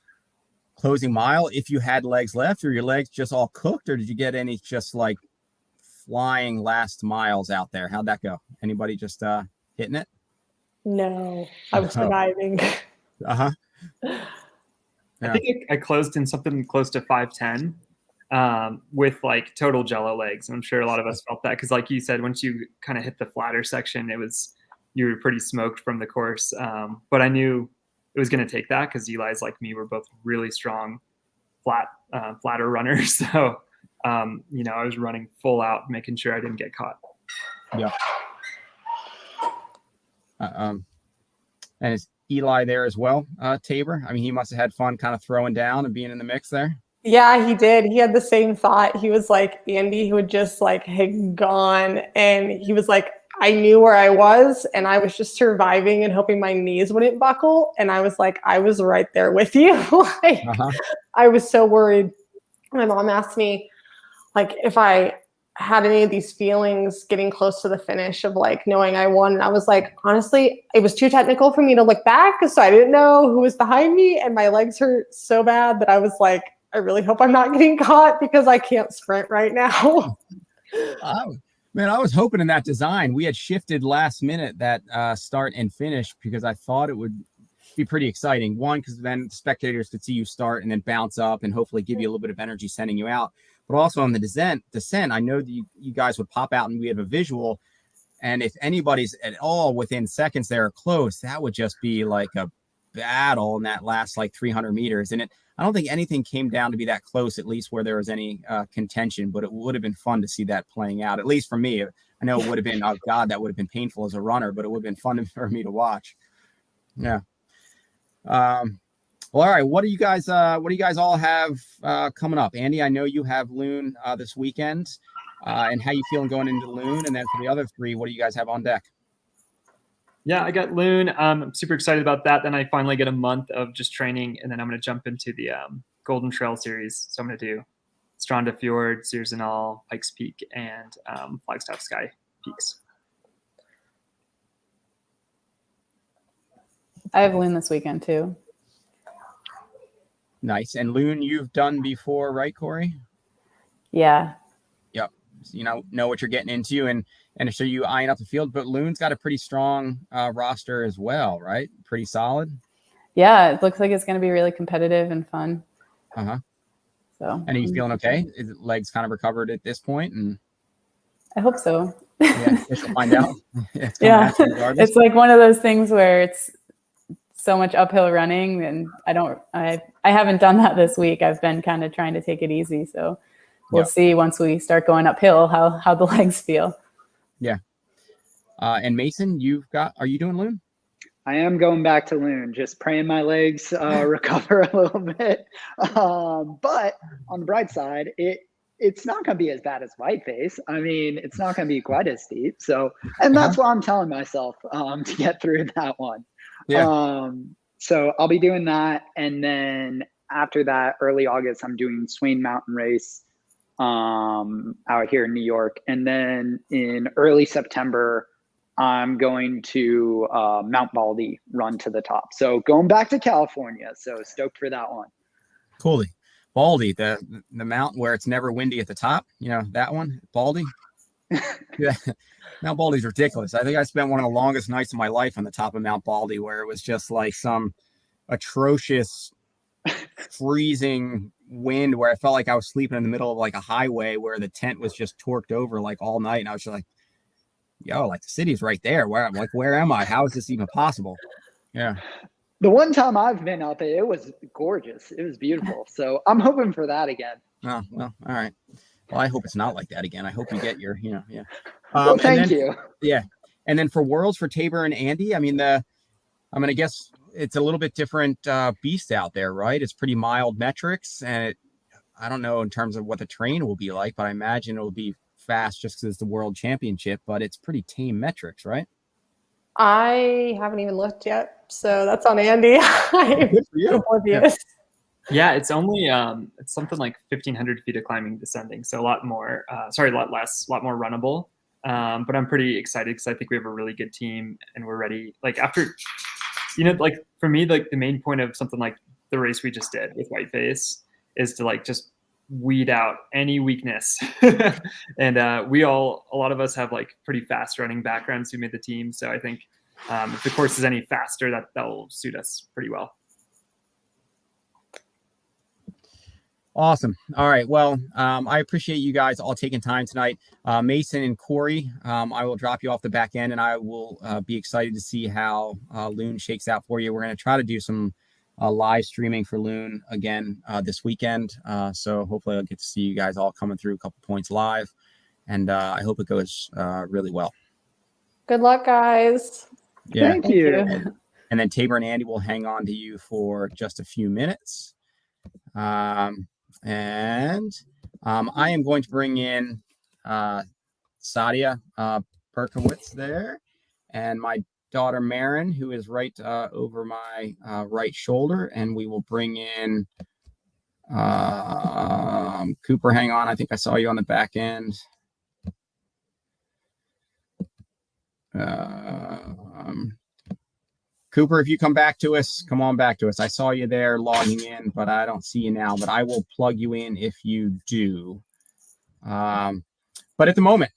closing mile? If you had legs left, or your legs just all cooked, or did you get any just like flying last miles out there? How'd that go? Anybody just hitting it? No, I was surviving. Yeah. I think I closed in something close to 5:10 with like total jello legs. I'm sure a lot of us felt that because, like you said, once you kind of hit the flatter section, you were pretty smoked from the course. But I knew it was going to take that because Eli's like me, we're both really strong flatter runners. So I was running full out, making sure I didn't get caught. Yeah. And is Eli there as well, Tabor? I mean, he must have had fun kind of throwing down and being in the mix there. Yeah, he did. He had the same thought. He was like, Andy would just like had gone, and he was like, I knew where I was, and I was just surviving and hoping my knees wouldn't buckle. And I was like, I was right there with you. I was so worried. My mom asked me, like, if I had any of these feelings getting close to the finish of like knowing I won. And I was like, honestly, it was too technical for me to look back. So I didn't know who was behind me, and my legs hurt so bad that I was like, I really hope I'm not getting caught because I can't sprint right now. Man, I was hoping in that design. We had shifted last minute that start and finish because I thought it would be pretty exciting. One, because then spectators could see you start and then bounce up and hopefully give you a little bit of energy sending you out. But also on the descent, I know that you guys would pop out and we have a visual. And if anybody's at all within seconds there or close, that would just be like a battle in that last like 300 meters. And I don't think anything came down to be that close, at least where there was any contention, but it would have been fun to see that playing out, at least for me. I know it would have been, oh God, that would have been painful as a runner, but it would have been fun for me to watch. Yeah. Well, all right. What do you guys all have coming up? Andy, I know you have Loon this weekend, and how you feeling going into Loon? And then for the other three, what do you guys have on deck? Yeah, I got Loon. I'm super excited about that. Then I finally get a month of just training, and then I'm going to jump into the Golden Trail series. So I'm going to do Stranda Fjord, Sears and All, Pikes Peak, and Flagstaff Sky Peaks. I have Loon this weekend too. Nice. And Loon, you've done before, right, Corey? Yeah. Yep. know what you're getting into, and so you eyeing up the field. But Loon's got a pretty strong roster as well, right? Pretty solid. Yeah, it looks like it's going to be really competitive and fun. So, and are you feeling okay? Is legs kind of recovered at this point? And I hope so. yeah, I guess we'll find out. Yeah, it's like one of those things where it's so much uphill running, and I haven't done that this week. I've been kind of trying to take it easy. So we'll see once we start going uphill how the legs feel. Yeah. And Mason, are you doing Loon? I am going back to Loon, just praying my legs recover a little bit. But on the bright side, it's not going to be as bad as Whiteface. I mean, it's not going to be quite as steep. So, and that's what I'm telling myself to get through that one. Yeah. So I'll be doing that. And then after that, early August, I'm doing Swain Mountain Race out here in New York. And then in early September, I'm going to Mount Baldy, run to the top. So going back to California. So stoked for that one. Coolly. Baldy, the mountain where it's never windy at the top. You know, that one, Baldy. Yeah. Mount Baldy's ridiculous. I think I spent one of the longest nights of my life on the top of Mount Baldy, where it was just like some atrocious freezing wind where I felt like I was sleeping in the middle of like a highway where the tent was just torqued over like all night. And I was just like, yo, like the city's right there. Where am I? How is this even possible? Yeah. The one time I've been up it was gorgeous. It was beautiful. So I'm hoping for that again. Oh, well, all right. Well, I hope it's not like that again. I hope you get your, yeah. Well, thank you. Yeah. And then for Worlds for Tabor and Andy, I mean, I'm going to guess it's a little bit different beast out there, right? It's pretty mild metrics. And I don't know in terms of what the terrain will be like, but I imagine it'll be fast just because it's the World Championship, but it's pretty tame metrics, right? I haven't even looked yet, so that's on Andy. Good for you. Yeah, it's only it's something like 1,500 feet of climbing, descending, so a lot more. A lot less, a lot more runnable. But I'm pretty excited because I think we have a really good team and we're ready. Like after, like for me, like the main point of something like the race we just did with Whiteface is to like just weed out any weakness. And a lot of us have like pretty fast running backgrounds who made the team. So I think if the course is any faster, that'll suit us pretty well. Awesome. All right. Well, I appreciate you guys all taking time tonight. Mason and Corey, I will drop you off the back end and I will be excited to see how Loon shakes out for you. We're going to try to do some live streaming for Loon again this weekend. So hopefully I'll get to see you guys all coming through a couple points live. And I hope it goes really well. Good luck, guys. Yeah. Thank you. And then Tabor and Andy will hang on to you for just a few minutes. I am going to bring in Sadia Berkowitz there and my daughter Marin, who is right over my right shoulder, and we will bring in Cooper. Hang on, I think I saw you on the back end. Cooper, if you come on back to us. I saw you there logging in, but I don't see you now, but I will plug you in if you do. But at the moment,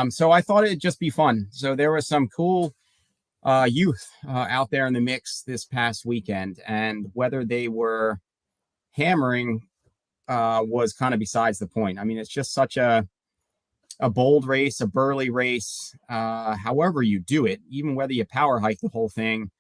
so I thought it'd just be fun. So there was some cool youth out there in the mix this past weekend, and whether they were hammering was kind of besides the point. I mean, it's just such a bold race, a burly race, however you do it, even whether you power hike the whole thing.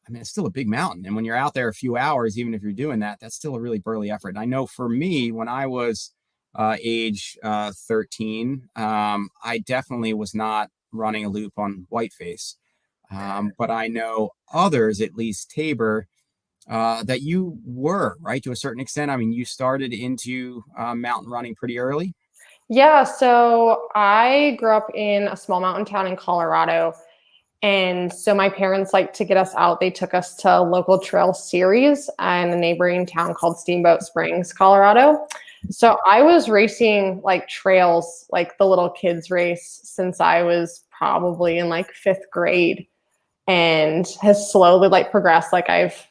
I mean, it's still a big mountain. And when you're out there a few hours, even if you're doing that, that's still a really burly effort. And I know for me, when I was age 13, I definitely was not running a loop on Whiteface. But I know others, at least Tabor, that you were, right, to a certain extent. I mean, you started into mountain running pretty early. Yeah, so I grew up in a small mountain town in Colorado. And so my parents liked to get us out. They took us to a local trail series in a neighboring town called Steamboat Springs, Colorado. So I was racing like trails, like the little kids race, since I was probably in like 5th grade, and has slowly like progressed. Like I've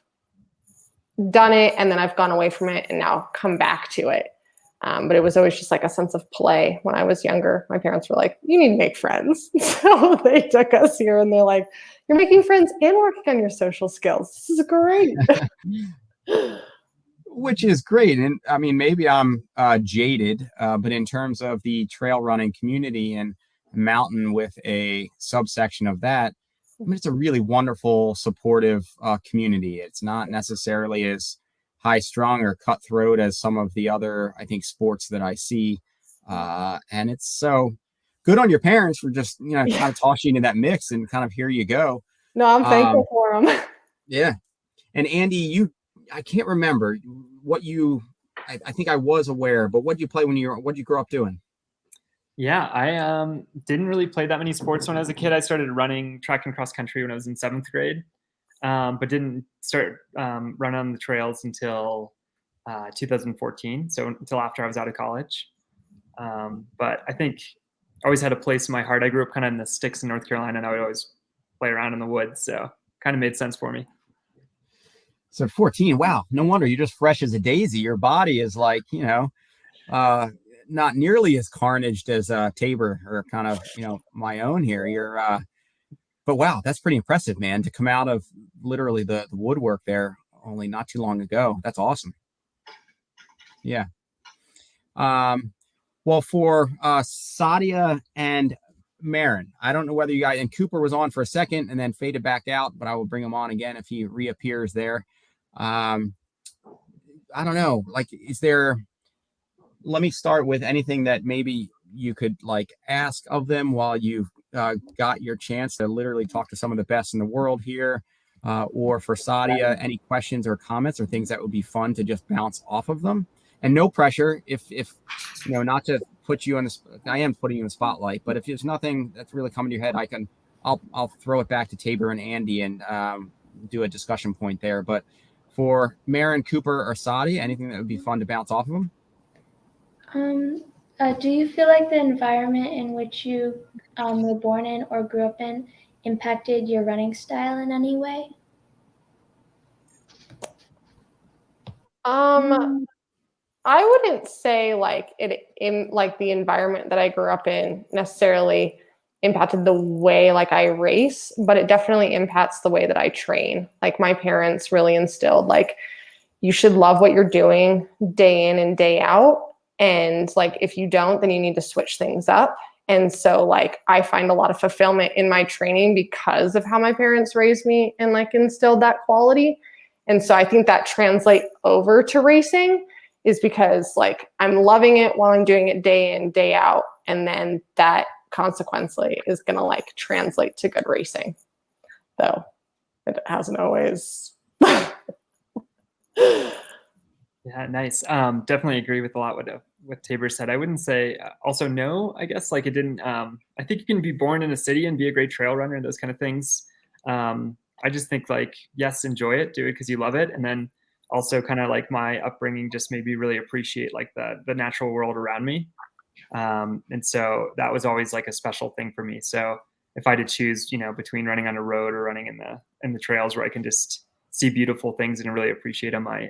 done it and then I've gone away from it and now come back to it. But it was always just like a sense of play when I was younger. My parents were like, you need to make friends. So they took us here and they're like, you're making friends and working on your social skills. This is great. Which is great. And I mean, maybe I'm jaded, but in terms of the trail running community and mountain with a subsection of that, I mean, it's a really wonderful, supportive community. It's not necessarily as high strung or cutthroat as some of the other, I think, sports that I see. And it's so good on your parents for just, kind of tossing you into that mix and kind of here you go. No, I'm thankful for them. Yeah. And Andy, I can't remember what I think I was aware, but what did you play what did you grow up doing? Yeah, I didn't really play that many sports when I was a kid. I started running track and cross country when I was in 7th grade, but didn't start running on the trails until 2014, so until after I was out of college. But I think I always had a place in my heart. I grew up kind of in the sticks in North Carolina, and I would always play around in the woods, so kind of made sense for me. So 14, wow, no wonder you're just fresh as a daisy. Your body is like, not nearly as carnaged as Tabor or kind of, my own here. But wow, that's pretty impressive, man, to come out of literally the woodwork there only not too long ago. That's awesome. Yeah. Well, for Sadia and Marin, I don't know whether you guys, and Cooper was on for a second and then faded back out, but I will bring him on again if he reappears there. I don't know, let me start with anything that maybe you could ask of them while you've got your chance to literally talk to some of the best in the world here, or for Sadia, any questions or comments or things that would be fun to just bounce off of them. And no pressure if not to put you on I am putting you in the spotlight, but if there's nothing that's really coming to your head, I'll throw it back to Tabor and Andy and do a discussion point there. But for Marin, Cooper, or Sadia, anything that would be fun to bounce off of them? Do you feel like the environment in which you were born in or grew up in impacted your running style in any way? I wouldn't say the environment that I grew up in necessarily impacted the way I race, but it definitely impacts the way that I train. My parents really instilled you should love what you're doing day in and day out. And if you don't, then you need to switch things up. And so I find a lot of fulfillment in my training because of how my parents raised me and instilled that quality. And so I think that translates over to racing is because I'm loving it while I'm doing it day in, day out. And then that consequently is going to translate to good racing. Though it hasn't always. Yeah, nice. Definitely agree with a lot what Tabor said. I wouldn't say also no, I guess it didn't. I think you can be born in a city and be a great trail runner and those kind of things. I just think yes, enjoy it, do it because you love it. And then also kind of my upbringing just made me really appreciate the natural world around me. And so that was always a special thing for me. So if I had to choose, between running on a road or running in the trails where I can just see beautiful things and really appreciate them, I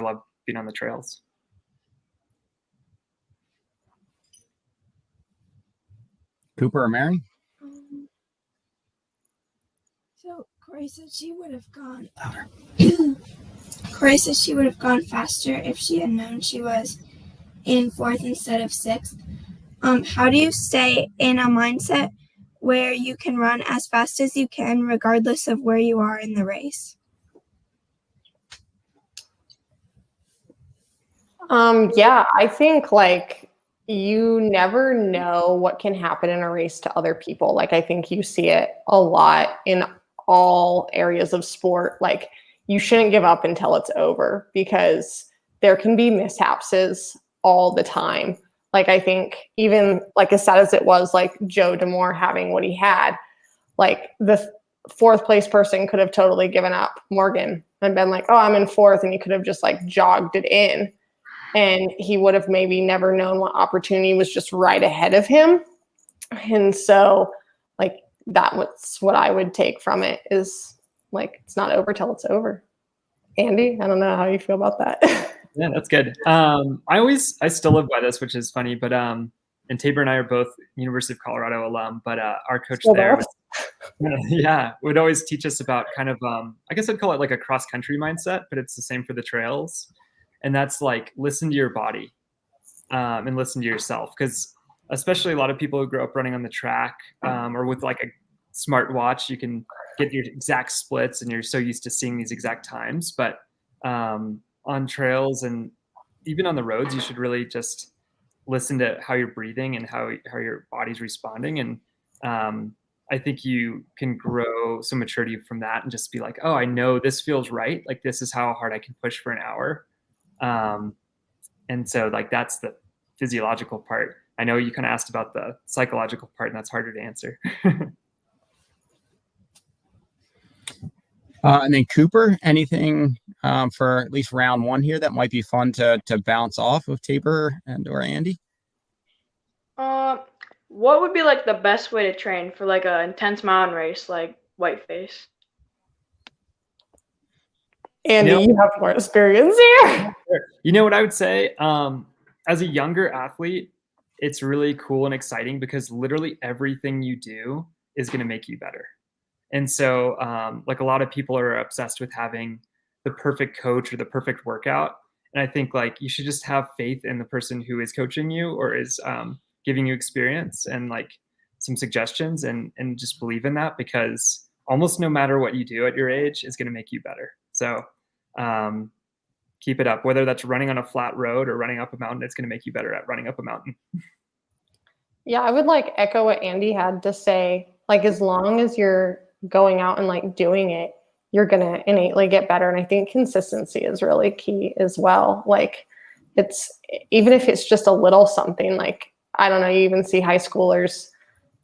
love being on the trails. Cooper or Mary? So Corey said she would have gone. Corey said she would have gone faster if she had known she was in 4th instead of 6th. How do you stay in a mindset where you can run as fast as you can regardless of where you are in the race? Yeah, I think you never know what can happen in a race to other people. I think you see it a lot in all areas of sport. You shouldn't give up until it's over because there can be mishaps all the time. I think even as sad as it was, Joe D'Amore having what he had, the 4th place person could have totally given up, Morgan, and been oh, I'm in 4th, and he could have just jogged it in. And he would have maybe never known what opportunity was just right ahead of him. And so that's what I would take from it is it's not over till it's over. Andy, I don't know how you feel about that. Yeah, that's good. I still live by this, which is funny, but and Tabor and I are both University of Colorado alum, but our coach there would always teach us about kind of I guess I'd call it like a cross country mindset, but it's the same for the trails. And that's like listen to your body and listen to yourself, because especially a lot of people who grow up running on the track or with like a smart watch, you can get your exact splits and you're so used to seeing these exact times. But on trails and even on the roads, you should really just listen to how you're breathing and how your body's responding. And I think you can grow some maturity from that and just be like, oh, I know this feels right. Like this is how hard I can push for an hour. And so like that's the physiological part. I know you kind of asked about the psychological part, and that's harder to answer. And then Cooper, anything for at least round one here that might be fun to bounce off of Tabor and or Andy? What would be like the best way to train for like an intense mountain race like Whiteface? Andy, you have more experience here. You know what I would say? As a younger athlete, it's really cool and exciting because literally everything you do is going to make you better. And so like a lot of people are obsessed with having the perfect coach or the perfect workout. And I think like you should just have faith in the person who is coaching you or is giving you experience and like some suggestions and just believe in that, because almost no matter what you do at your age is going to make you better. So keep it up, whether that's running on a flat road or running up a mountain, it's going to make you better at running up a mountain. Yeah, I would like echo what Andy had to say. Like, as long as you're going out and like doing it, you're going to innately get better. And I think consistency is really key as well. Like, it's even if it's just a little something, like, I don't know, you even see high schoolers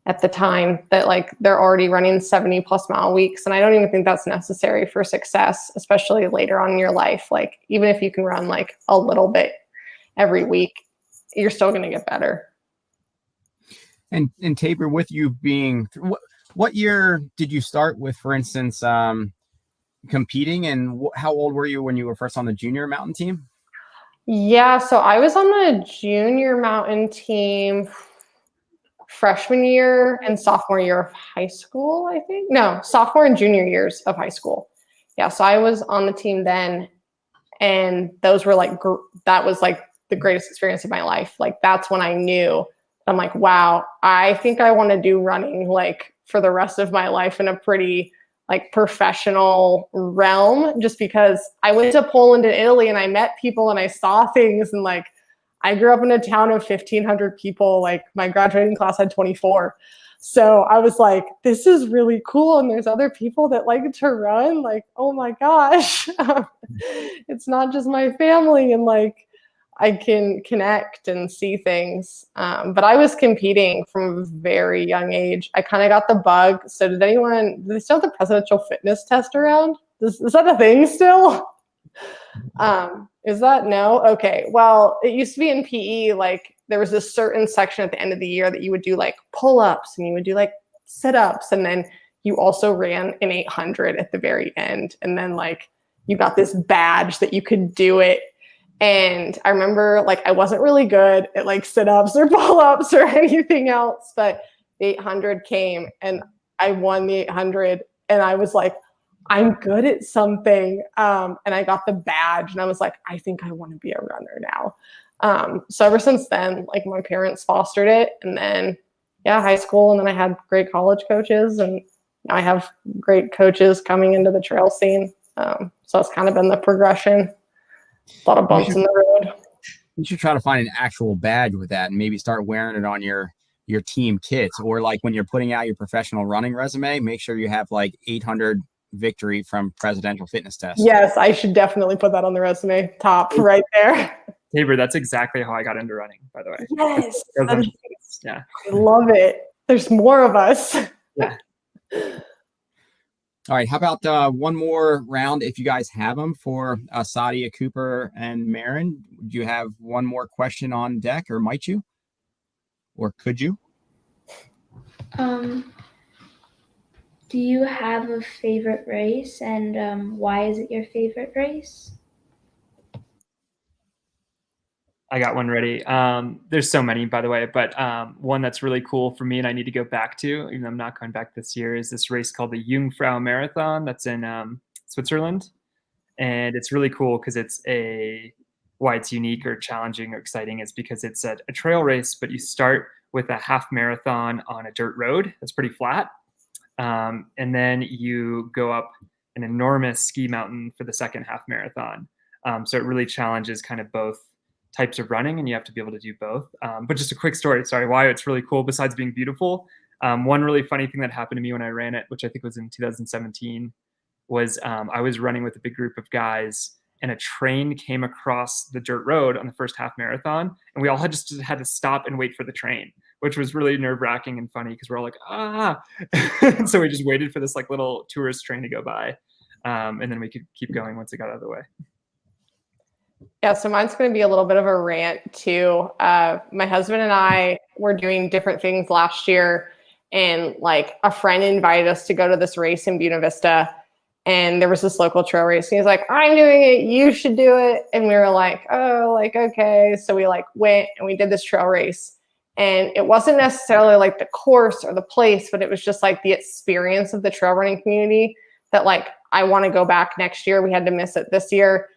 at the time that like they're already running 70+ mile weeks. And I don't even think that's necessary for success, especially later on in your life. Like, even if you can run like a little bit every week, you're still going to get better. And Tabor, with you being, what year did you start with, for instance, competing, and how old were you when you were first on the junior mountain team? Yeah, so I was on the junior mountain team freshman year and sophomore year of high school, I think. No, sophomore and junior years of high school. Yeah, so I was on the team then, and those were like, that was like the greatest experience of my life. Like, that's when I knew, I'm like, wow, I think I want to do running like for the rest of my life in a pretty like professional realm, just because I went to Poland and Italy and I met people and I saw things, and like I grew up in a town of 1,500 people. Like, my graduating class had 24. So I was like, this is really cool. And there's other people that like to run. Like, oh my gosh, it's not just my family. And like, I can connect and see things. But I was competing from a very young age. I kind of got the bug. So do they still have the presidential fitness test around? Is that a thing still? Is that no? Okay. Well, it used to be in PE, like there was this certain section at the end of the year that you would do like pull-ups and you would do like sit-ups. And then you also ran an 800 at the very end. And then like you got this badge that you could do it. And I remember like I wasn't really good at like sit-ups or pull-ups or anything else, but the 800 came and I won the 800, and I was like, I'm good at something. And I got the badge and I was like, I think I want to be a runner now. So ever since then, like my parents fostered it, and then high school. And then I had great college coaches, and now I have great coaches coming into the trail scene. So it's kind of been the progression. A lot of bumps in the road. You should try to find an actual badge with that and maybe start wearing it on your team kits, or like when you're putting out your professional running resume, make sure you have like 800 victory from presidential fitness test. Yes, I should definitely put that on the resume. Top right there. Tabor, that's exactly how I got into running, by the way. Yes. Yeah. I love it. There's more of us. Yeah. All right. How about one more round, if you guys have them, for Sadia, Cooper, and Marin? Do you have one more question on deck, or might you? Or could you? Do you have a favorite race, and why is it your favorite race? I got one ready. There's so many, by the way, but one that's really cool for me and I need to go back to, even though I'm not going back this year, is this race called the Jungfrau Marathon that's in Switzerland. And it's really cool because why it's unique or challenging or exciting is because it's a trail race, but you start with a half marathon on a dirt road that's pretty flat. And then you go up an enormous ski mountain for the second half marathon. So it really challenges kind of both types of running, and you have to be able to do both. But just a quick story, why it's really cool besides being beautiful. One really funny thing that happened to me when I ran it, which I think was in 2017, was I was running with a big group of guys, and a train came across the dirt road on the first half marathon, and we all had to stop and wait for the train, which was really nerve-wracking and funny because we're all like, ah. So we just waited for this like little tourist train to go by, and then we could keep going once it got out of the way. Yeah, so mine's going to be a little bit of a rant too. My husband and I were doing different things last year, and like a friend invited us to go to this race in Buena Vista, and there was this local trail race. And he was like, I'm doing it, you should do it. And we were like, oh, like, okay. So we like went and we did this trail race. And it wasn't necessarily like the course or the place, but it was just like the experience of the trail running community that like, I want to go back next year. We had to miss it this year.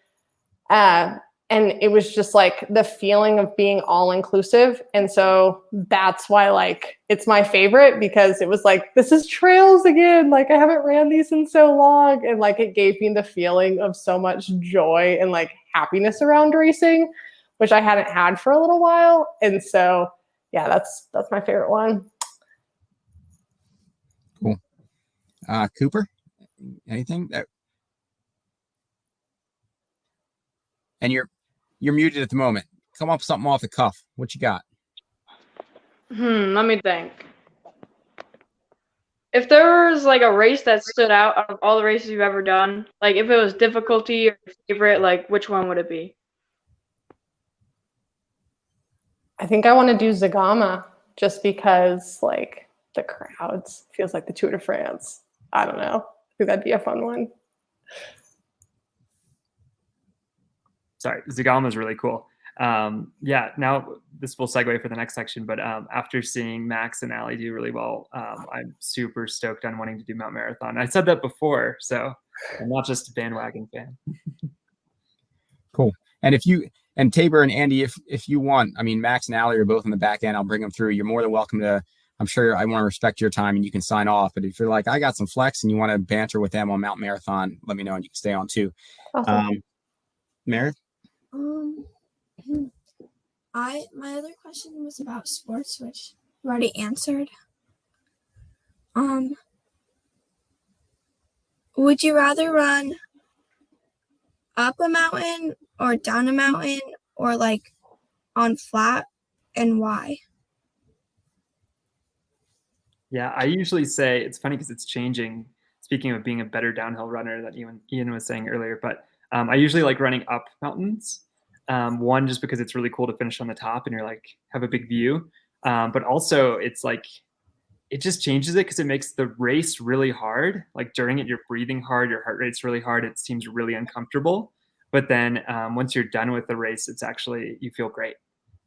And it was just like the feeling of being all inclusive. And so that's why like it's my favorite, because it was like, this is trails again. Like I haven't ran these in so long. And like it gave me the feeling of so much joy and like happiness around racing, which I hadn't had for a little while. And so yeah, that's my favorite one. Cool. Cooper, anything? And you're muted at the moment. Come up with something off the cuff. What you got? Let me think. If there was like a race that stood out of all the races you've ever done, like if it was difficulty or favorite, like which one would it be? I think I want to do Zagama just because like the crowds feels like the Tour de France. I don't know. I think that'd be a fun one. Sorry, Zagama is really cool. Yeah, now this will segue for the next section, but after seeing Max and Allie do really well, I'm super stoked on wanting to do Mount Marathon. I said that before, so I'm not just a bandwagon fan. Cool. And Tabor and Andy, if you want, I mean, Max and Allie are both in the back end. I'll bring them through. You're more than welcome to. I'm sure I want to respect your time and you can sign off. But if you're like, I got some flex and you want to banter with them on Mount Marathon, let me know and you can stay on too. Awesome. Meredith? My other question was about sports, which you already answered. Would you rather run up a mountain or down a mountain or like on flat, and why? Yeah, I usually say, it's funny because it's changing. Speaking of being a better downhill runner that Ian was saying earlier, but I usually like running up mountains. One, just because it's really cool to finish on the top and you're like, have a big view. But also it's like, it just changes it because it makes the race really hard. Like during it, you're breathing hard, your heart rate's really hard. It seems really uncomfortable. But then once you're done with the race, it's actually, you feel great.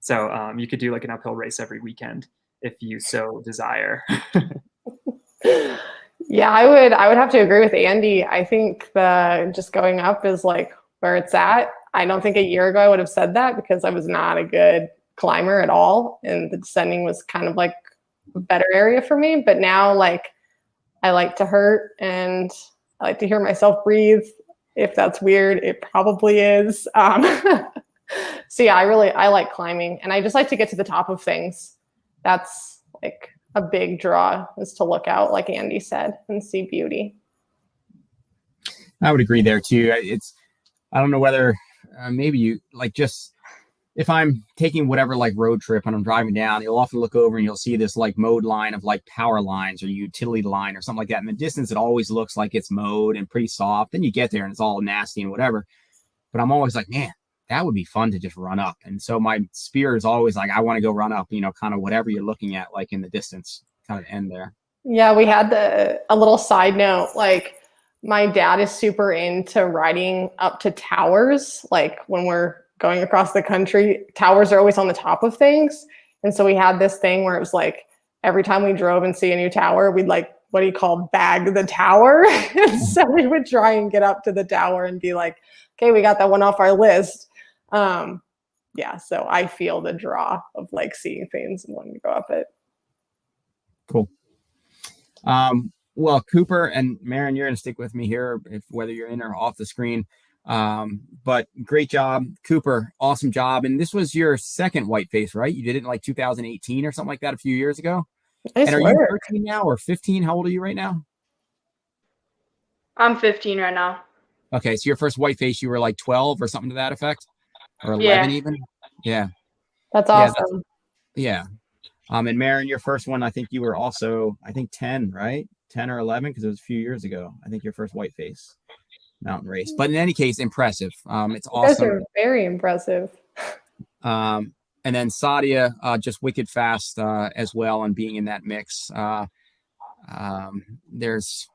So you could do like an uphill race every weekend if you so desire. Yeah, I would have to agree with Andy. I think the just going up is like where it's at. I don't think a year ago I would have said that because I was not a good climber at all. And the descending was kind of like a better area for me. But now like I like to hurt and I like to hear myself breathe. If that's weird, it probably is. So yeah, I like climbing and I just like to get to the top of things. That's like a big draw, is to look out, like Andy said, and see beauty. I would agree there too. I don't know whether maybe you like, just if I'm taking whatever like road trip and I'm driving down, you'll often look over and you'll see this like mowed line of like power lines or utility line or something like that. In the distance, it always looks like it's mowed and pretty soft. Then you get there and it's all nasty and whatever. But I'm always like, man, that would be fun to just run up. And so my spear is always like, I want to go run up, kind of whatever you're looking at, like in the distance, kind of end there. Yeah, we had a little side note, like my dad is super into riding up to towers, like when we're going across the country, towers are always on the top of things. And so we had this thing where it was like every time we drove and see a new tower, we'd like, what do you call, bag the tower? And so we would try and get up to the tower and be like, okay, we got that one off our list. Yeah, so I feel the draw of like seeing things and wanting to go up it. Cool. Well, Cooper and Maren, you're going to stick with me here, whether you're in or off the screen. But great job, Cooper. Awesome job. And this was your second Whiteface, right? You did it in like 2018 or something like that a few years ago. Nice and are work. you 13 now or 15? How old are you right now? I'm 15 right now. Okay, so your first Whiteface, you were like 12 or something to that effect, or 11 even. Yeah, that's awesome. Yeah. And Maren, your first one, I think you were also, I think 10, right? 10 or 11, because it was a few years ago. I think your first Whiteface mountain race. But in any case, impressive. It's awesome. Those are very impressive. And then Sadia, just wicked fast as well, and being in that mix. There's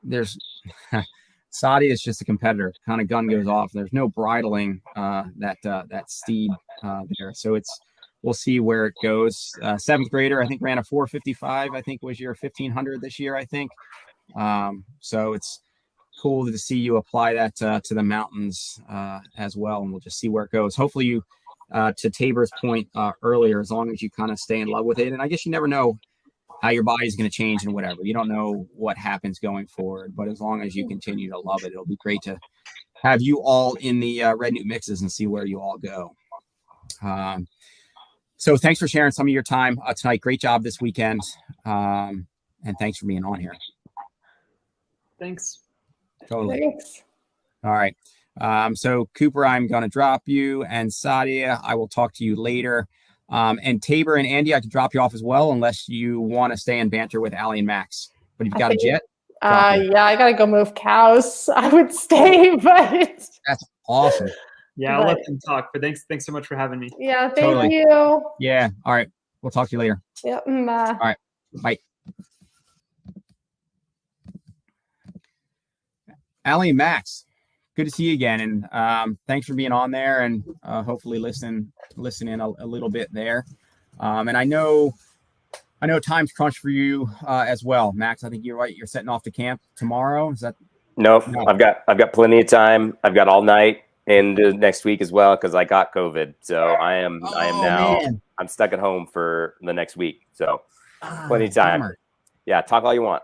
Sadia is just a competitor. Kind of gun goes off. There's no bridling that steed there. So we'll see where it goes. Seventh grader, I think, ran a 4:55. I think was your 1500 this year. I think. So it's cool to see you apply that to the mountains as well, and we'll just see where it goes. Hopefully, you to Tabor's point earlier, as long as you kind of stay in love with it, and I guess you never know how your body's going to change and whatever. You don't know what happens going forward, but as long as you continue to love it, it'll be great to have you all in the Red Newt mixes and see where you all go. So thanks for sharing some of your time tonight. Great job this weekend. And thanks for being on here. Thanks. Totally. Thanks. All right. So Cooper, I'm going to drop you, and Sadia, I will talk to you later. And Tabor and Andy, I can drop you off as well, unless you want to stay and banter with Allie and Max. But you've got a jet? Yeah, I got to go move cows. I would stay, but that's awesome. Yeah, I'll let them talk, but thanks so much for having me. Yeah, thank you. Yeah. All right. We'll talk to you later. Yep. Bye. All right. Bye. Allie and Max, good to see you again. And thanks for being on there, and hopefully listen in a little bit there. And I know time's crunch for you as well, Max. I think you're right. You're setting off to camp tomorrow. Is that? Nope. No. I've got plenty of time. I've got all night into next week as well, because I got COVID. So I am now, man. I'm stuck at home for the next week. So plenty of time. Bummer. Yeah. Talk all you want.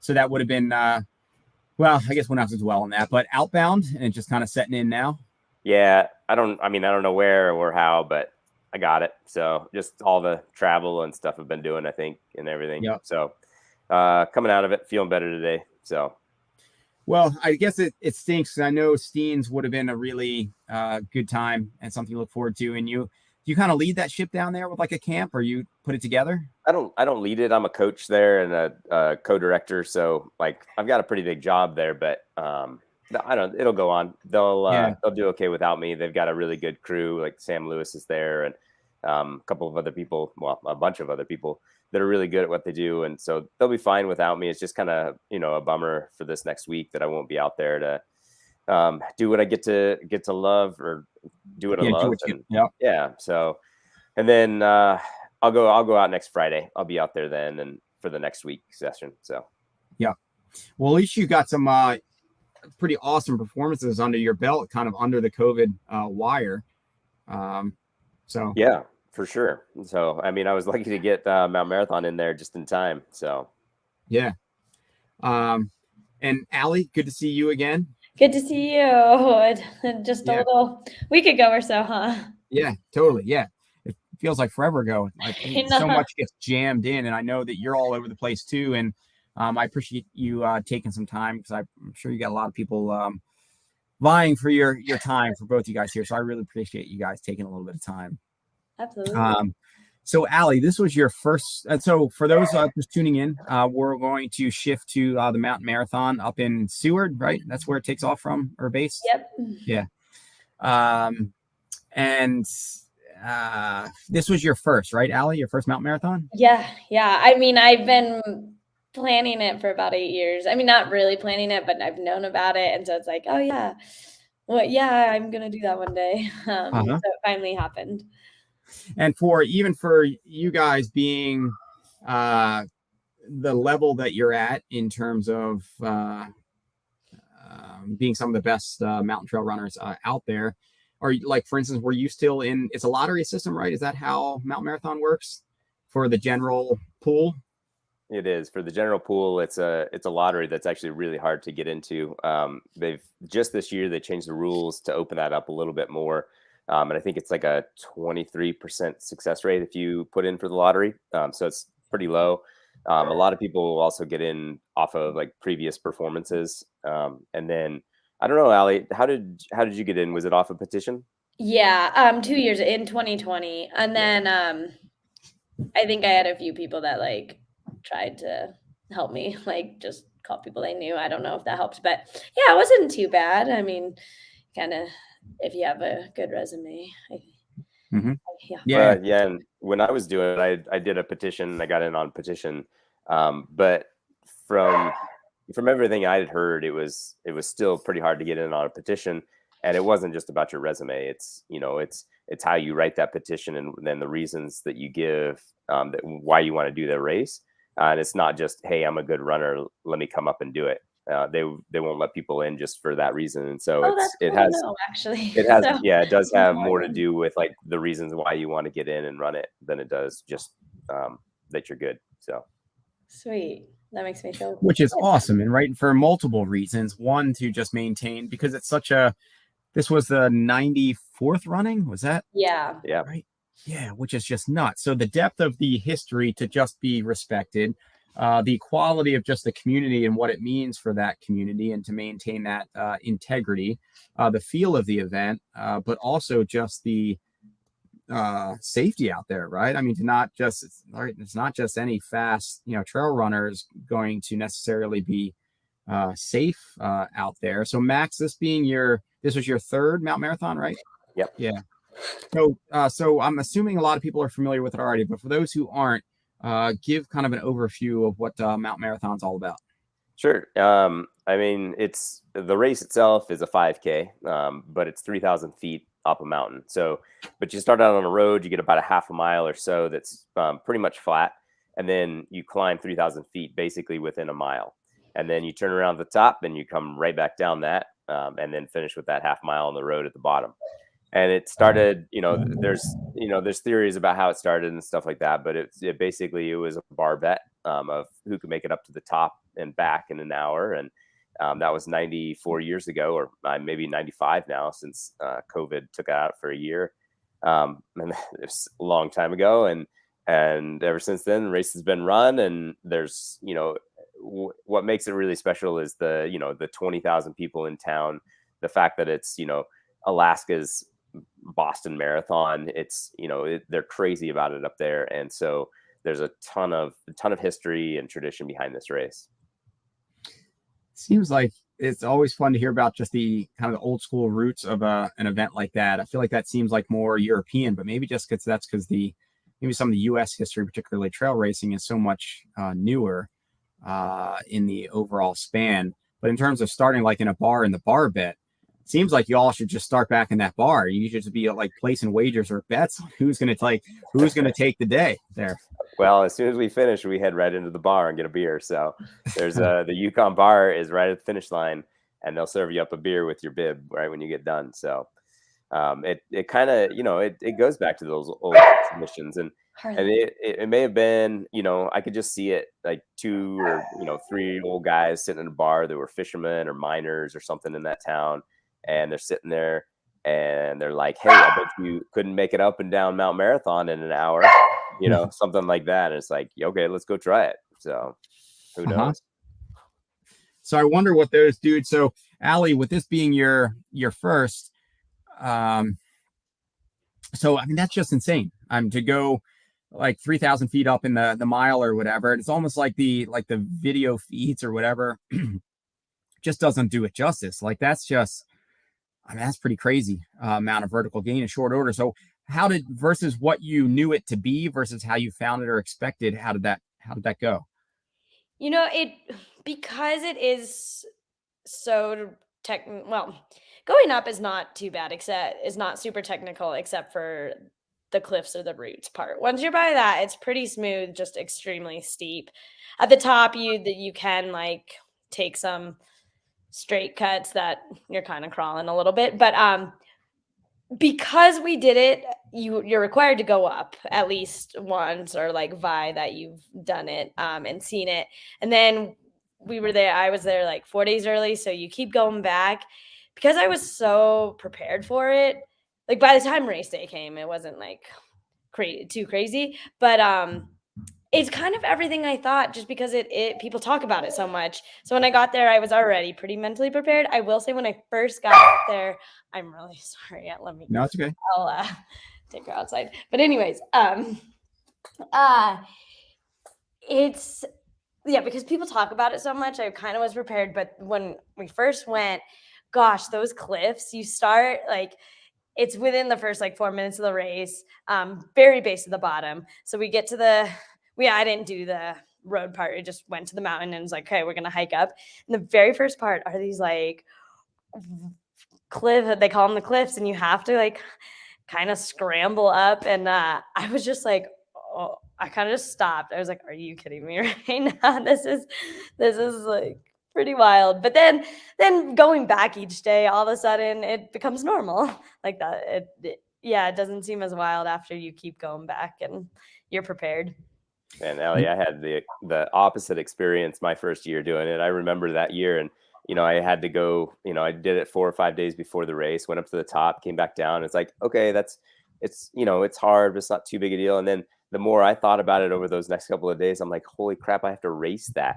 So that would have been, well, I guess one else as well on that, but outbound and just kind of setting in now. Yeah. I don't know where or how, but I got it. So just all the travel and stuff I've been doing, I think, and everything. Yep. So coming out of it, feeling better today. So. Well, I guess it stinks. I know Steens would have been a really good time and something to look forward to. And you kind of lead that ship down there with like a camp, or you put it together? I don't lead it. I'm a coach there and a co-director. So like I've got a pretty big job there, but it'll go on. They'll do okay without me. They've got a really good crew. Like Sam Lewis is there, and a couple of other people, well, a bunch of other people that are really good at what they do. And so they'll be fine without me. It's just kind of, a bummer for this next week that I won't be out there to do what I get to love, or do what I love. Yeah. So, and then I'll go out next Friday. I'll be out there then, and for the next week session. So, yeah. Well, at least you got some pretty awesome performances under your belt, kind of under the COVID wire. So yeah. For sure. So, I mean, I was lucky to get Mount Marathon in there just in time. So, yeah. And Allie, good to see you again. Good to see you. Just a little week ago or so, huh? Yeah, totally. Yeah. It feels like forever ago. Like so much gets jammed in, and I know that you're all over the place too. And I appreciate you taking some time, because I'm sure you got a lot of people vying for your time for both you guys here. So I really appreciate you guys taking a little bit of time. Absolutely. So Allie, this was your first. So for those just tuning in, we're going to shift to the Mountain Marathon up in Seward, right? That's where it takes off from, or base. Yep. Yeah. And this was your first, right, Allie? Your first Mountain Marathon? Yeah. I mean, I've been planning it for about 8 years. I mean, not really planning it, but I've known about it, and so it's like, oh yeah. Well, yeah, I'm gonna do that one day. So it finally happened. And for you guys being the level that you're at in terms of being some of the best mountain trail runners out there, are you, like, for instance, were you still in? It's a lottery system, right? Is that how Mountain Marathon works for the general pool? It is. For the general pool, it's a lottery that's actually really hard to get into. They've just this year they changed the rules to open that up a little bit more, and I think it's like a 23% success rate if you put in for the lottery. So it's pretty low. A lot of people will also get in off of like previous performances, and then I don't know, Allie, how did you get in? Was it off a petition? Yeah, 2 years in 2020, and then I think I had a few people that like tried to help me, like just call people they knew. I don't know if that helped, but yeah, it wasn't too bad. I mean, kind of if you have a good resume. Yeah. Yeah. And when I was doing it, I did a petition. I got in on petition, but from everything I had heard, it was still pretty hard to get in on a petition, and it wasn't just about your resume. It's it's how you write that petition, and then the reasons that you give, that why you want to do the race. And it's not just, hey, I'm a good runner, let me come up and do it. They won't let people in just for that reason. And so it has so, yeah, it does have more to do with like the reasons why you want to get in and run it than it does just that you're good. So sweet. That makes me feel, which is awesome, and right, for multiple reasons. One, to just maintain, because it's such a, this was the 94th running, was that? Yeah. Right. Yeah, which is just nuts. So the depth of the history to just be respected, the quality of just the community and what it means for that community, and to maintain that integrity, the feel of the event, but also just the safety out there, right? I mean, to not just, it's not just any fast, trail runners going to necessarily be safe out there. So Max, this was your third Mount Marathon, right? Yep. Yeah. So I'm assuming a lot of people are familiar with it already, but for those who aren't, give kind of an overview of what Mount Marathon's all about. Sure. I mean, the race itself is a 5K, but it's 3,000 feet up a mountain. So, but you start out on a road, you get about a half a mile or so that's pretty much flat, and then you climb 3,000 feet basically within a mile, and then you turn around the top and you come right back down that, and then finish with that half mile on the road at the bottom. And it started, there's theories about how it started and stuff like that, but it basically was a bar bet of who could make it up to the top and back in an hour. And that was 94 years ago, or maybe 95 now, since COVID took it out for a year. And it's a long time ago. And ever since then, the race has been run. And there's, what makes it really special is the 20,000 people in town, the fact that it's, Alaska's Boston Marathon. It's they're crazy about it up there, and so there's a ton of history and tradition behind this race. Seems like it's always fun to hear about just the kind of the old school roots of an event like that. I feel like that seems like more European, but maybe just because maybe some of the U.S. history, particularly trail racing, is so much newer in the overall span. But in terms of starting like in a bar in the bar bet, seems like you all should just start back in that bar. You should just be like placing wagers or bets on who's going to take the day there. Well, as soon as we finish, we head right into the bar and get a beer. So there's the Yukon bar is right at the finish line, and they'll serve you up a beer with your bib right when you get done. So it kind of, it goes back to those old traditions, and it may have been, I could just see it like 2 or 3 old guys sitting in a bar that were fishermen or miners or something in that town. And they're sitting there and they're like, hey, I bet you couldn't make it up and down Mount Marathon in an hour, something like that. And it's like, okay, let's go try it. So who knows? So I wonder what those dudes. So Allie, with this being your first, so I mean, that's just insane. To go like 3,000 feet up in the mile or whatever. It's almost like the video feeds or whatever just doesn't do it justice. Like that's pretty crazy amount of vertical gain in short order. So versus what you knew it to be versus how you found it or expected, how did that go? Because it is so going up is not too bad, except it's not super technical except for the cliffs or the roots part. Once you're by that, it's pretty smooth, just extremely steep. At the top, you can like take some straight cuts that you're kind of crawling a little bit, but because we did it, you're required to go up at least once or like vie that you've done it and seen it. And then I was there like 4 days early, so you keep going back. Because I was so prepared for it, like by the time race day came, it wasn't like too crazy, but it's kind of everything I thought, just because it people talk about it so much. So when I got there, I was already pretty mentally prepared. I will say when I first got up there, I'm really sorry. Let me. No, it's okay. I'll take her outside. But anyways, it's because people talk about it so much. I kind of was prepared, but when we first went, gosh, those cliffs, you start like. It's within the first like 4 minutes of the race, very base of the bottom. So we get to I didn't do the road part. I just went to the mountain and was like, okay, we're going to hike up. And the very first part are these like cliff, they call them the cliffs, and you have to like kind of scramble up. And I was just like, oh, I kind of just stopped. I was like, are you kidding me right now? This is like pretty wild. But then going back each day, all of a sudden it becomes normal like that. It doesn't seem as wild after you keep going back and you're prepared. And Allie, I had the opposite experience my first year doing it. I remember that year, and I had to go. I did it 4 or 5 days before the race. Went up to the top, came back down. It's like, okay, it's hard, but it's not too big a deal. And then the more I thought about it over those next couple of days, I'm like, holy crap, I have to race that.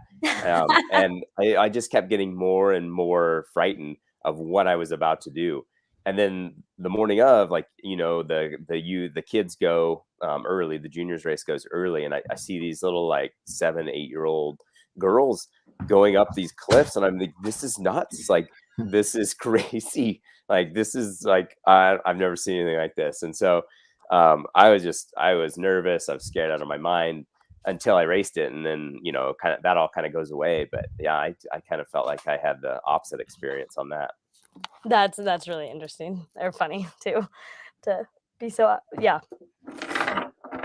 And I just kept getting more and more frightened of what I was about to do. And then the morning of, like, the kids go early, the juniors race goes early. And I see these little like 7-8-year-old girls going up these cliffs. And I'm like, this is nuts. Like, this is crazy. Like, this is like, I've never seen anything like this. And so I was nervous. I was scared out of my mind until I raced it. And then, that all kind of goes away. But yeah, I kind of felt like I had the opposite experience on that. That's really interesting. They're funny too, to be so, yeah.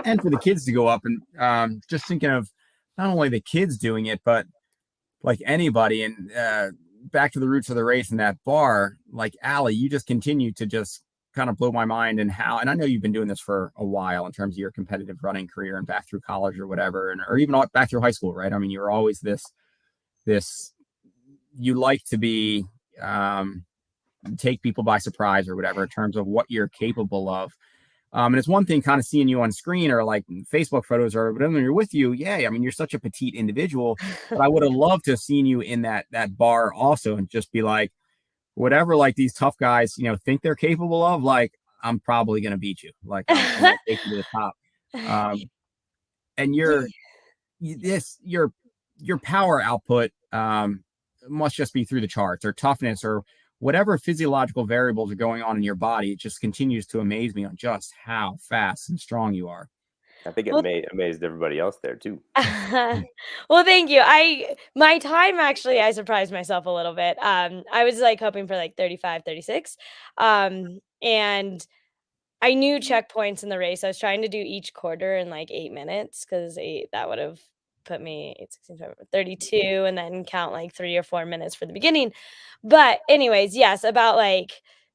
And for the kids to go up and just thinking of not only the kids doing it, but like anybody, and back to the roots of the race in that bar, like Allie, you just continue to just kind of blow my mind. And I know you've been doing this for a while in terms of your competitive running career and back through college or whatever, or even back through high school, right? I mean, you're always this, you like to be, take people by surprise or whatever in terms of what you're capable of. And it's one thing kind of seeing you on screen or like Facebook photos or whatever you're with you. Yeah. I mean, you're such a petite individual, but I would have loved to have seen you in that bar also, and just be like, whatever, like these tough guys, think they're capable of, like, I'm probably going to beat you. Like, I'm going to take you to the top. And your power output must just be through the charts, or toughness, or whatever physiological variables are going on in your body. It just continues to amaze me on just how fast and strong you are. I think it amazed everybody else there too. Well, thank you. My time, actually, I surprised myself a little bit. I was like hoping for like 35, 36. And I knew checkpoints in the race. I was trying to do each quarter in like 8 minutes, because that would have put me 8, 16, 32, and then count like 3 or 4 minutes for the beginning. But anyways, yes, about like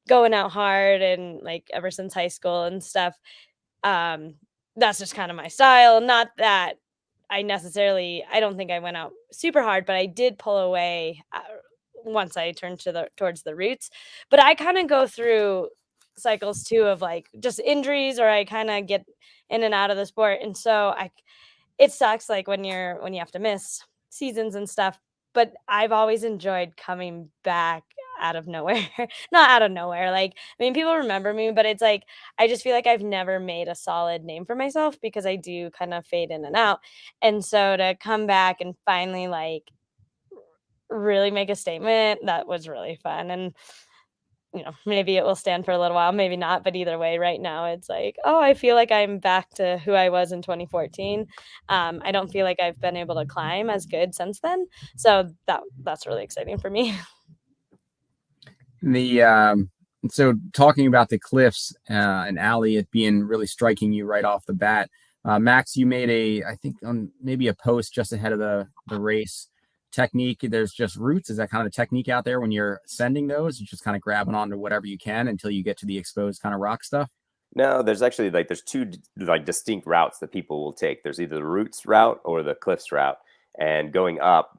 going out hard and like ever since high school and stuff. That's just kind of my style. Not that I don't think I went out super hard, but I did pull away once I turned towards the roots. But I kind of go through cycles too of like just injuries, or I kind of get in and out of the sport. And so it sucks like when you have to miss seasons and stuff, but I've always enjoyed coming back out of nowhere. Not out of nowhere. Like, I mean, people remember me, but it's like, I just feel like I've never made a solid name for myself, because I do kind of fade in and out. And so to come back and finally like really make a statement, that was really fun. And maybe it will stand for a little while, maybe not, but either way, right now it's like, oh, I feel like I'm back to who I was in 2014. I don't feel like I've been able to climb as good since then. So that's really exciting for me. So talking about the cliffs and Allie, it being really striking you right off the bat. Max, you made I think on maybe a post just ahead of the race technique. There's just roots. Is that kind of a technique out there when you're sending those? You're just kind of grabbing onto whatever you can until you get to the exposed kind of rock stuff? No, there's actually there's two distinct routes that people will take. There's either the roots route or the cliffs route. And going up,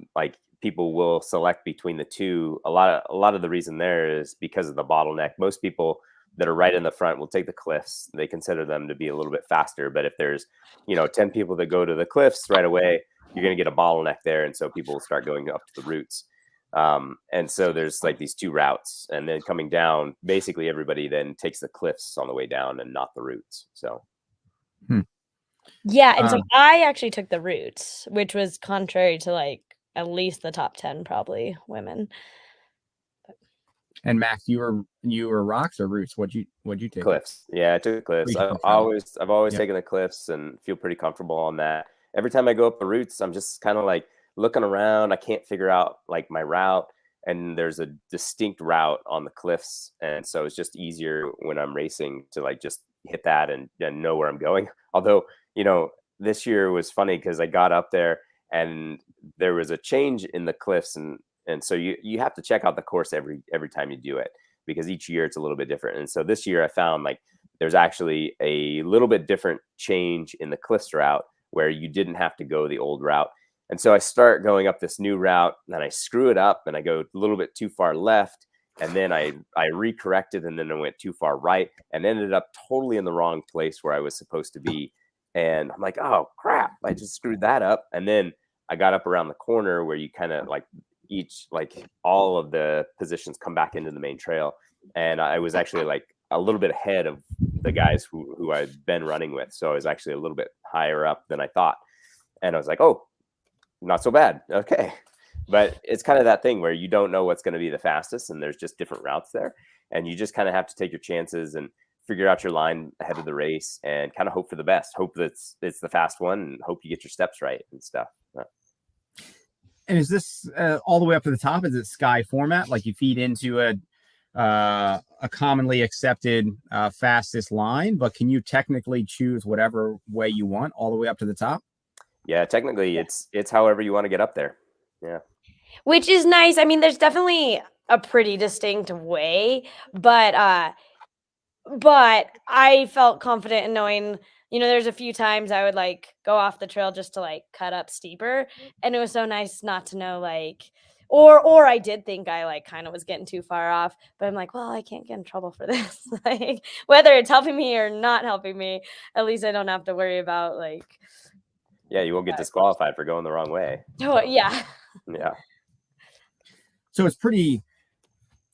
people will select between the two. A lot of the reason there is because of the bottleneck. Most people that are right in the front will take the cliffs. They consider them to be a little bit faster. But if there's 10 people that go to the cliffs right away, you're going to get a bottleneck there, and so people will start going up to the roots. And so there's these two routes, and then coming down, basically everybody then takes the cliffs on the way down and not the roots. So. Yeah, and so I actually took the roots, which was contrary to at least the top 10 probably women. And Max, you were rocks or roots? What'd you take? Cliffs. Yeah, I took cliffs. I've always taken the cliffs and feel pretty comfortable on that. Every time I go up the roots, I'm just kind of looking around. I can't figure out my route, and there's a distinct route on the cliffs, and so it's just easier when I'm racing to just hit that and know where I'm going. Although this year was funny because I got up there and there was a change in the cliffs, and so you have to check out the course every time you do it, because each year it's a little bit different. And so this year I found there's actually a little bit different change in the cliffs route where you didn't have to go the old route. And so I start going up this new route, and I screw it up, and I go a little bit too far left, and then I recorrected, and then I went too far right, and ended up totally in the wrong place where I was supposed to be. And I'm like, oh crap, I just screwed that up. And then I got up around the corner where you kind of all of the positions come back into the main trail, and I was actually a little bit ahead of the guys who I've been running with. So I was actually a little bit higher up than I thought, and I was like, oh, not so bad. Okay. But it's kind of that thing where you don't know what's going to be the fastest, and there's just different routes there, and you just kind of have to take your chances and figure out your line ahead of the race and kind of hope for the best. Hope that it's the fast one, and hope you get your steps right and stuff. And is this all the way up to the top? Is it sky format? You feed into a commonly accepted fastest line, but can you technically choose whatever way you want all the way up to the top? Yeah, technically it's however you want to get up there. Yeah. Which is nice. I mean, there's definitely a pretty distinct way, but I felt confident in knowing, there's a few times I would go off the trail just to cut up steeper, and it was so nice not to know or I did think I kind of was getting too far off, but I'm like, well, I can't get in trouble for this. Whether it's helping me or not helping me, at least I don't have to worry about yeah, you won't get disqualified for going the wrong way. Oh, yeah. Yeah. So it's pretty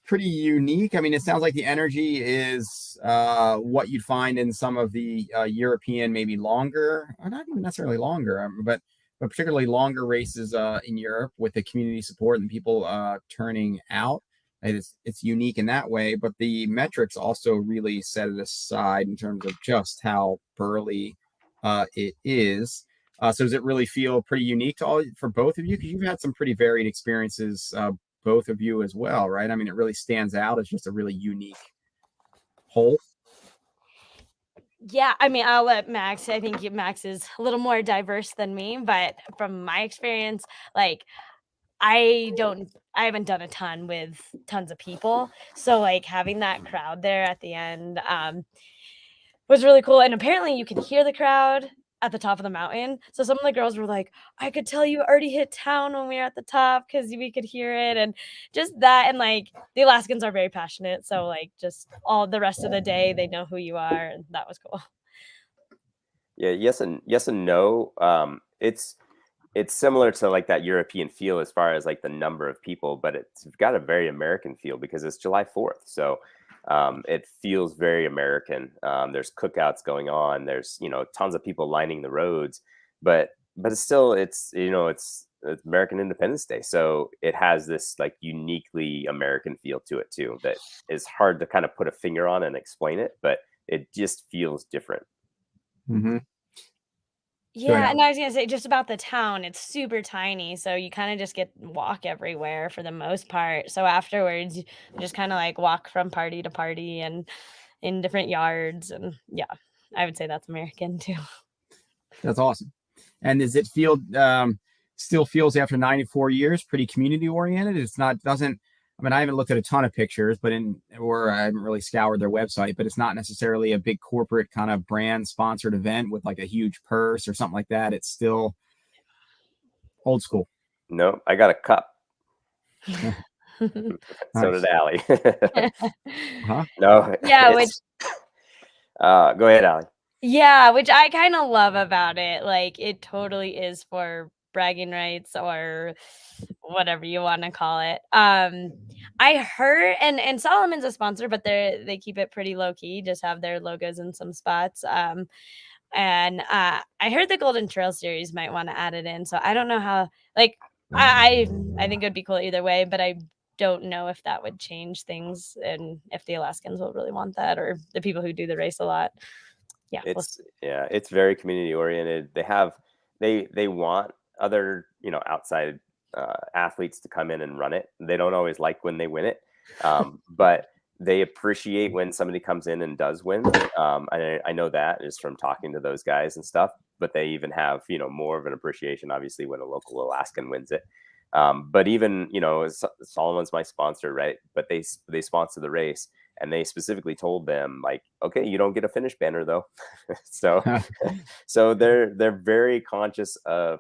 unique. I mean, it sounds like the energy is what you'd find in some of the European, maybe longer, or not even necessarily longer, but particularly longer races in Europe with the community support and people turning out. It's unique in that way, but the metrics also really set it aside in terms of just how burly it is. So does it really feel pretty unique for both of you? Because you've had some pretty varied experiences, both of you as well, right? I mean, it really stands out as just a really unique whole. Yeah, I mean, I'll let Max. I think Max is a little more diverse than me, but from my experience, I haven't done a ton with tons of people. So having that crowd there at the end was really cool. And apparently you can hear the crowd at the top of the mountain. So some of the girls were like, I could tell you already hit town when we were at the top because we could hear it. And just that. And the Alaskans are very passionate. So just all the rest of the day, they know who you are. And that was cool. Yeah. Yes and no. It's similar to that European feel as far as the number of people, but it's got a very American feel because it's July 4th. So it feels very American. There's cookouts going on. There's, tons of people lining the roads, but it's still, it's American Independence Day. So it has this uniquely American feel to it too, that is hard to kind of put a finger on and explain it, but it just feels different. Mm-hmm. Yeah, and I was gonna say just about the town, it's super tiny, so you kind of just get walk everywhere for the most part. So afterwards, you just kind of like walk from party to party and in different yards, and yeah, I would say that's American too. That's awesome. And does it feel still feels after 94 years pretty community oriented? It's not doesn't. I mean, I haven't looked at a ton of pictures, but or I haven't really scoured their website, but it's not necessarily a big corporate kind of brand sponsored event with like a huge purse or something like that. It's still old school. No, I got a cup. So Nice. did Allie. Huh? No. Yeah, go ahead, Allie. Yeah, which I kind of love about it. Like it totally is for bragging rights or whatever you want to call it. I heard and Solomon's a sponsor, but they keep it pretty low key, just have their logos in some spots. And I heard the Golden Trail series might want to add it in. So I don't know how like I think it'd be cool either way, but I don't know if that would change things and if the Alaskans will really want that or the people who do the race a lot. Yeah, it's very community oriented. They want other outside athletes to come in and run it. They don't always like when they win it, but they appreciate when somebody comes in and does win. I know that is from talking to those guys and stuff. But they even have more of an appreciation, obviously, when a local Alaskan wins it. But even Solomon's my sponsor, right? But they sponsor the race. And they specifically told them, like, okay, you don't get a finish banner though. so they're very conscious of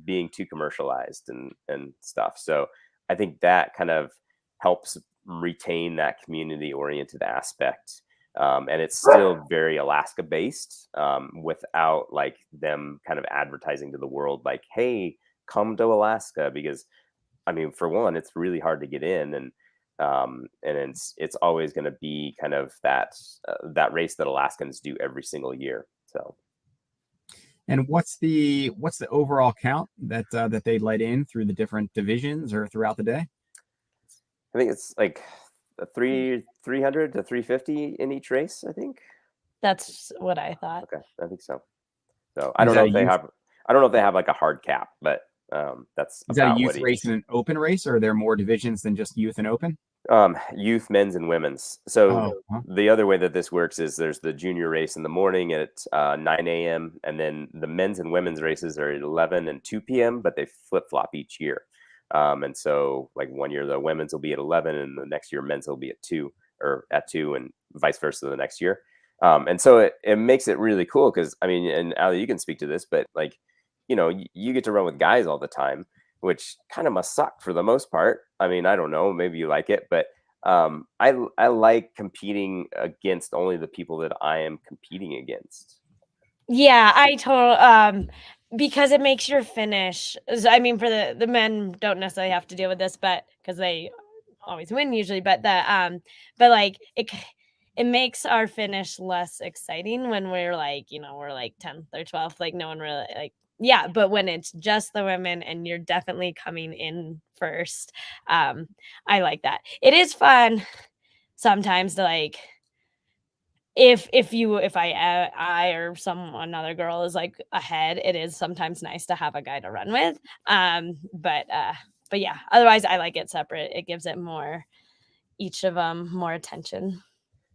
being too commercialized and stuff. So I think that kind of helps retain that community oriented aspect. And it's still very Alaska based without like them kind of advertising to the world, like, hey, come to Alaska, because I mean, for one, it's really hard to get in, and it's always going to be kind of that race that Alaskans do every single year. So, and what's the overall count that they let in through the different divisions or throughout the day? I think it's like 300 to 350 in each race. I think that's what I thought. Okay, I think so. So I don't know if they have. I don't know if they have like a hard cap, but that's is that a youth race and an open race, or are there more divisions than just youth and open? Youth, men's, and women's. So the other way that this works is there's the junior race in the morning at 9 a.m. and then the men's and women's races are at 11 and 2 p.m. but they flip flop each year. And so like one year the women's will be at 11 and the next year men's will be at 2 and vice versa the next year. And so it makes it really cool because I mean, and Allie, you can speak to this, but like, you get to run with guys all the time, which kind of must suck for the most part. I mean, I don't know, maybe you like it, but I like competing against only the people that I am competing against. Yeah, I totally because it makes your finish. I mean, for the men don't necessarily have to deal with this, but because they always win usually, but like it makes our finish less exciting when we're like 10th or 12th, like no one really like. Yeah, but when it's just the women and you're definitely coming in first, I like that. It is fun sometimes to like if I or another girl is like ahead, it is sometimes nice to have a guy to run with. But yeah, otherwise I like it separate. It gives it each of them more attention.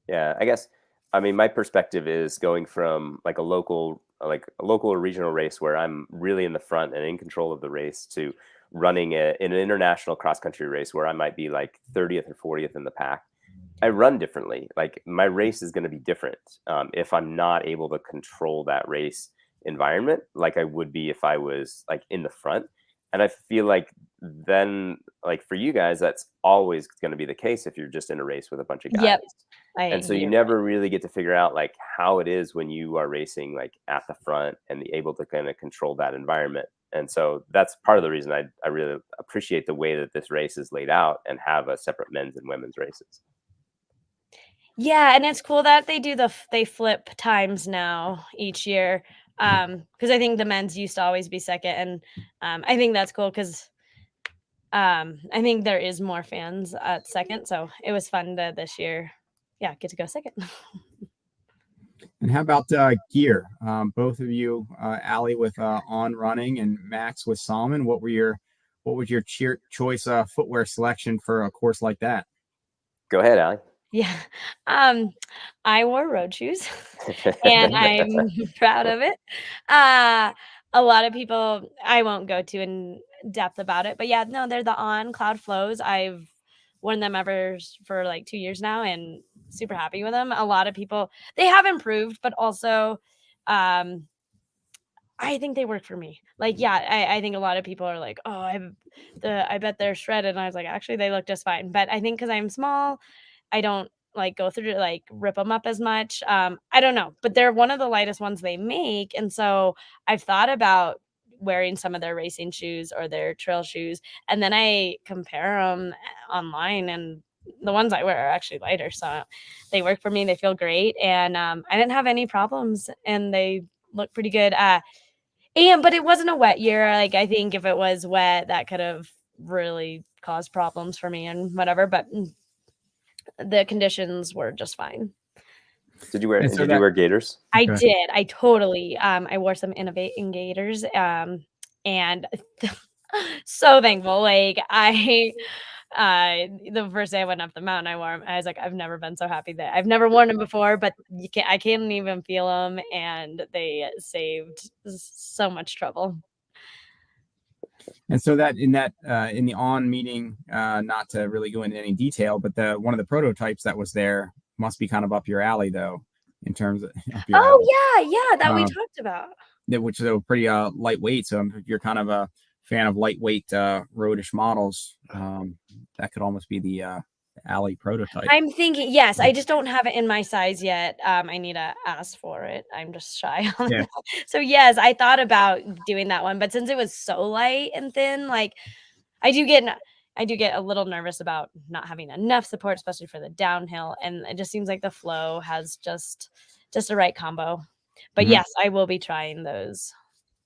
Yeah, I guess. I mean, my perspective is going from like a local or regional race where I'm really in the front and in control of the race to running in an international cross country race where I might be like 30th or 40th in the pack. I run differently. Like my race is going to be different if I'm not able to control that race environment like I would be if I was like in the front. And I feel like then like for you guys, that's always going to be the case if you're just in a race with a bunch of guys. Yep. And so you never really get to figure out like how it is when you are racing like at the front and able to kind of control that environment. And so that's part of the reason I really appreciate the way that this race is laid out and have a separate men's and women's races. Yeah, and it's cool that they flip times now each year. Because I think the men's used to always be second, and I think that's cool because I think there is more fans at second, so it was fun to this year. Yeah, get to go second. And how about gear? Both of you, Allie with On Running and Max with Salmon. What was your choice footwear selection for a course like that? Go ahead, Allie. Yeah. I wore road shoes and I'm proud of it. A lot of people, I won't go too in depth about it, but yeah, no, they're the On Cloud Flows. I've worn them for like 2 years now and super happy with them. A lot of people, they have improved, but also, I think they work for me. Like, yeah, I think a lot of people are like, oh, I bet they're shredded. And I was like, actually, they look just fine. But I think because I'm small, I don't like go through to like rip them up as much. I don't know, but they're one of the lightest ones they make. And so I've thought about wearing some of their racing shoes or their trail shoes. And then I compare them online, and the ones I wear are actually lighter. So they work for me. They feel great. And I didn't have any problems, and they look pretty good. But it wasn't a wet year. Like, I think if it was wet, that could have really caused problems for me and whatever. But the conditions were just fine. Did you wear gaiters? I did. I totally. I wore some Innovating gaiters. And so thankful. Like, the first day I went up the mountain, I wore them. I was like, I've never been so happy that I've never worn them before, but I can't even feel them, and they saved so much trouble. And so that in the On meeting, not to really go into any detail, but one of the prototypes that was there must be kind of up your alley, though, in terms of. Yeah, that we talked about. Which are pretty lightweight. So if you're kind of a fan of lightweight roadish models, that could almost be the Allie prototype. I'm thinking, yes, I just don't have it in my size yet. I need to ask for it. I'm just shy on it. So yes, I thought about doing that one, but since it was so light and thin, like I do get a little nervous about not having enough support, especially for the downhill. And it just seems like the Flow has just the right combo. But yes, I will be trying those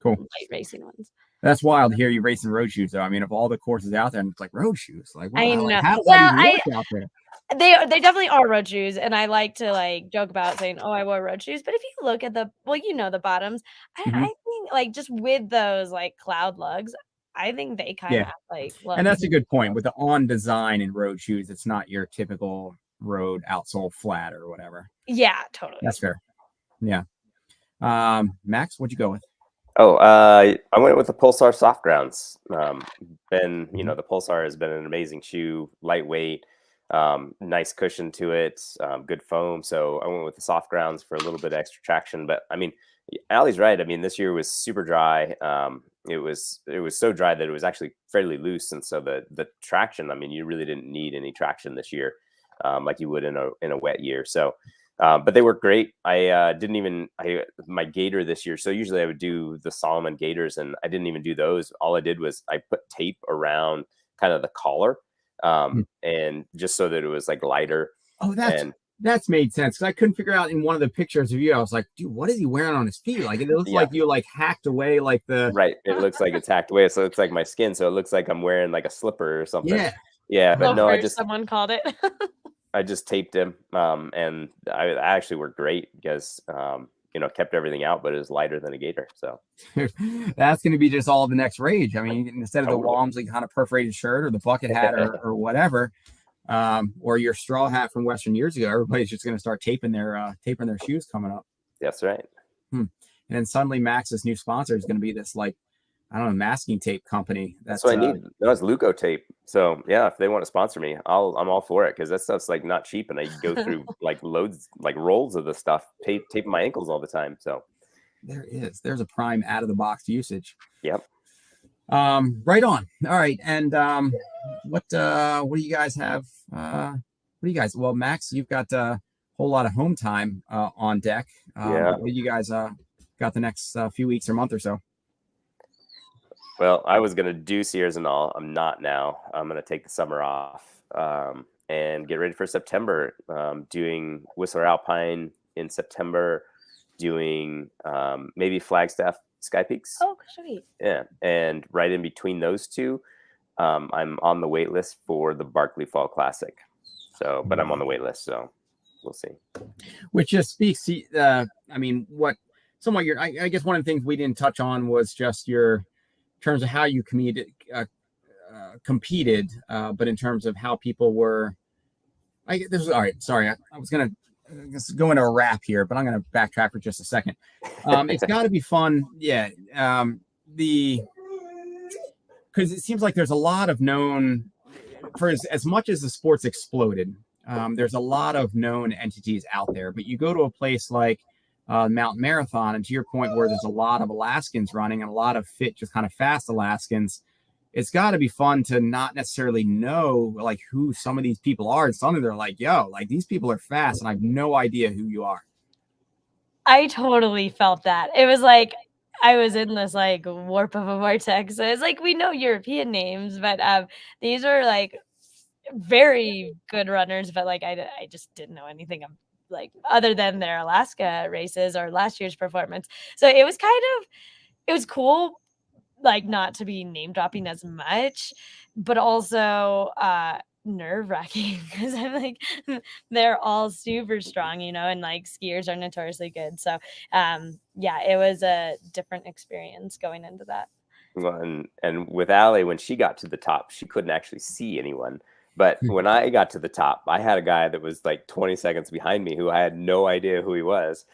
light racing ones. That's wild to hear you racing road shoes, though. I mean, of all the courses out there, and it's like road shoes. Like, wow, I know. like, how does that even work out there? They definitely are road shoes, and I like to like joke about saying, "Oh, I wore road shoes." But if you look at the bottoms, I think like just with those like cloud lugs, I think they kind of like look. And that's a good point with the On design in road shoes. It's not your typical road outsole flat or whatever. Yeah, totally. That's fair. Yeah. Max, what'd you go with? Oh, I went with the Pulsar soft grounds. The Pulsar has been an amazing shoe, lightweight, nice cushion to it, good foam. So I went with the soft grounds for a little bit of extra traction. But I mean, Allie's right. I mean, this year was super dry. It was so dry that it was actually fairly loose, and so the traction. I mean, you really didn't need any traction this year, like you would in a wet year. So. But they work great. My gaiter this year. So usually I would do the Solomon gaiters, and I didn't even do those. All I did was I put tape around kind of the collar, and just so that it was like lighter. Oh, that's made sense. Cause I couldn't figure out in one of the pictures of you. I was like, dude, what is he wearing on his feet? Like, it looks like you like hacked away like the. Right. It looks like it's hacked away. So it looks like my skin. So it looks like I'm wearing like a slipper or something. Yeah. But no, someone called it. I just taped him, and I actually worked great because, kept everything out, but it was lighter than a gaiter. So that's going to be just all the next rage. I mean, instead of the Walmsley kind of perforated shirt or the bucket hat or whatever, or your straw hat from Western years ago, everybody's just going to start taping their shoes coming up. That's right. And then suddenly Max's new sponsor is going to be this like, I don't know, masking tape company. That's what I need. No, it's Luco tape. So yeah, if they want to sponsor me, I'm all for it, because that stuff's like not cheap, and I go through like loads, like rolls of the stuff, taping my ankles all the time. So there's a prime out of the box usage. Yep. Right on. All right. And what do you guys have? Well, Max, you've got a whole lot of home time on deck. What do you guys got the next few weeks or month or so? Well, I was going to do Sears and all. I'm not now. I'm going to take the summer off and get ready for September. Doing Whistler Alpine in September, doing maybe Flagstaff Sky Peaks. Oh, sweet. Yeah. And right in between those two, I'm on the wait list for the Barkley Fall Classic. So, but I'm on the wait list. So we'll see. Which just speaks to, I mean, I guess one of the things we didn't touch on was just in terms of how you competed, but in terms of how people were, all right, sorry, I was going to go into a wrap here, but I'm going to backtrack for just a second. It's got to be fun. Yeah. Because it seems like there's a lot of known, for as much as the sport's exploded, there's a lot of known entities out there. But you go to a place like Mountain Marathon, and to your point, where there's a lot of Alaskans running and a lot of fit, just kind of fast Alaskans, it's got to be fun to not necessarily know like who some of these people are. And suddenly they're like, yo, like these people are fast and I have no idea who you are. I totally felt that. It was like I was in this like warp of a vortex. So it's like we know European names, but these were like very good runners, but like I just didn't know anything like other than their Alaska races or last year's performance. So it was cool, like not to be name dropping as much, but also nerve wracking because I'm like, they're all super strong, and like skiers are notoriously good. So yeah, it was a different experience going into that. Well, and with Allie, when she got to the top, she couldn't actually see anyone. But when I got to the top, I had a guy that was like 20 seconds behind me who I had no idea who he was.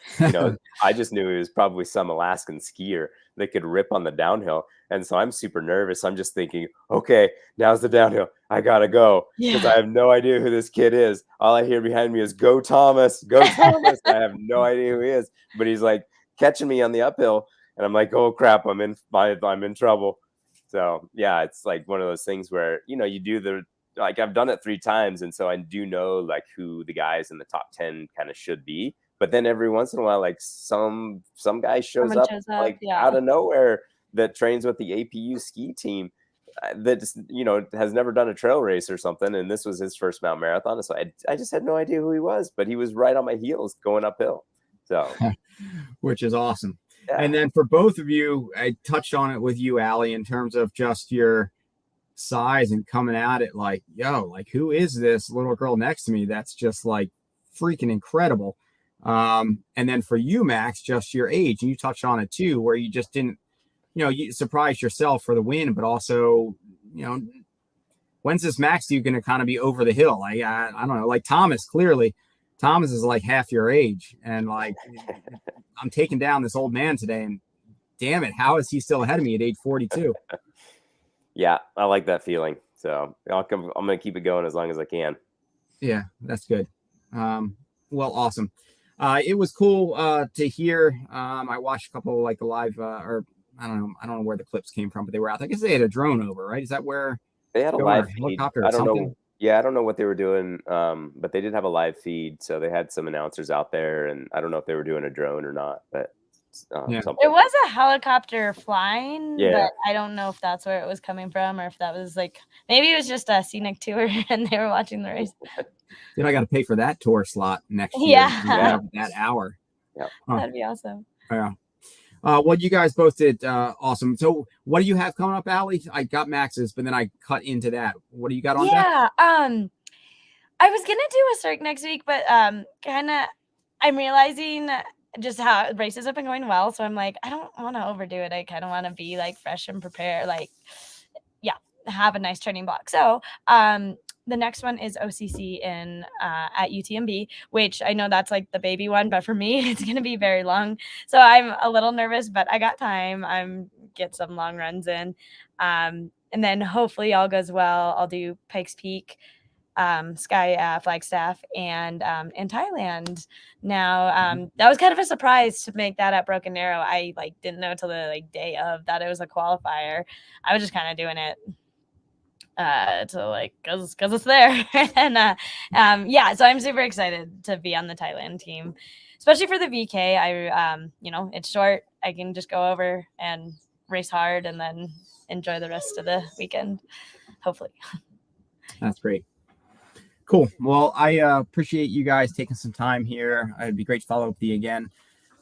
I just knew he was probably some Alaskan skier that could rip on the downhill. And so I'm super nervous. I'm just thinking, okay, now's the downhill. I got to go because I have no idea who this kid is. All I hear behind me is go Thomas, go Thomas. I have no idea who he is, but he's like catching me on the uphill. And I'm like, oh crap, I'm in trouble. So yeah, it's like one of those things where, you do like I've done it 3 times. And so I do know like who the guys in the top 10 kind of should be. But then every once in a while, like some guy shows up like out of nowhere that trains with the APU ski team that has never done a trail race or something. And this was his first Mount Marathon. So I just had no idea who he was, but he was right on my heels going uphill. So, which is awesome. Yeah. And then for both of you, I touched on it with you, Allie, in terms of just your size and coming at it like, yo, like who is this little girl next to me? That's just like freaking incredible. And then for you, Max, just your age, and you touched on it too, where you just didn't, you surprised yourself for the win, but also, when's this Max dude going to kind of be over the hill? Like, I don't know, like Thomas is like half your age, and like I'm taking down this old man today, and damn it, how is he still ahead of me at age 42? Yeah, I like that feeling. So I'm going to keep it going as long as I can. Yeah, that's good. Well, awesome. It was cool to hear. I watched a couple like the live, or I don't know where the clips came from, but they were out. I guess they had a drone over, right? Is that where they had a live helicopter? I don't know. Yeah, I don't know what they were doing, but they did have a live feed, so they had some announcers out there, and I don't know if they were doing a drone or not, but It was a helicopter flying, yeah. But I don't know if that's where it was coming from or if that was like, maybe it was just a scenic tour and they were watching the race. Then I got to pay for that tour slot next year. Yeah. That hour. Yeah. That'd be awesome. Yeah. Well, you guys both did awesome. So what do you have coming up, Allie? I got Max's, but then I cut into that. What do you got on deck? Yeah. I was going to do a circ next week, but I'm realizing just how races have been going well. So I'm like, I don't want to overdo it. I kind of want to be like fresh and prepare, like, yeah, have a nice training block. So, the next one is OCC at UTMB, which I know that's like the baby one, but for me, it's going to be very long. So I'm a little nervous, but I got time. I'm get some long runs in. And then hopefully all goes well. I'll do Pikes Peak, Sky Flagstaff, and in Thailand. Now, that was kind of a surprise to make that at Broken Arrow. I didn't know till the day of that it was a qualifier. I was just kind of doing it cause it's there. And yeah, so I'm super excited to be on the Thailand team, especially for the VK. I it's short. I can just go over and race hard and then enjoy the rest of the weekend, hopefully. That's great. Cool. Well, I appreciate you guys taking some time here. It'd be great to follow up with you again.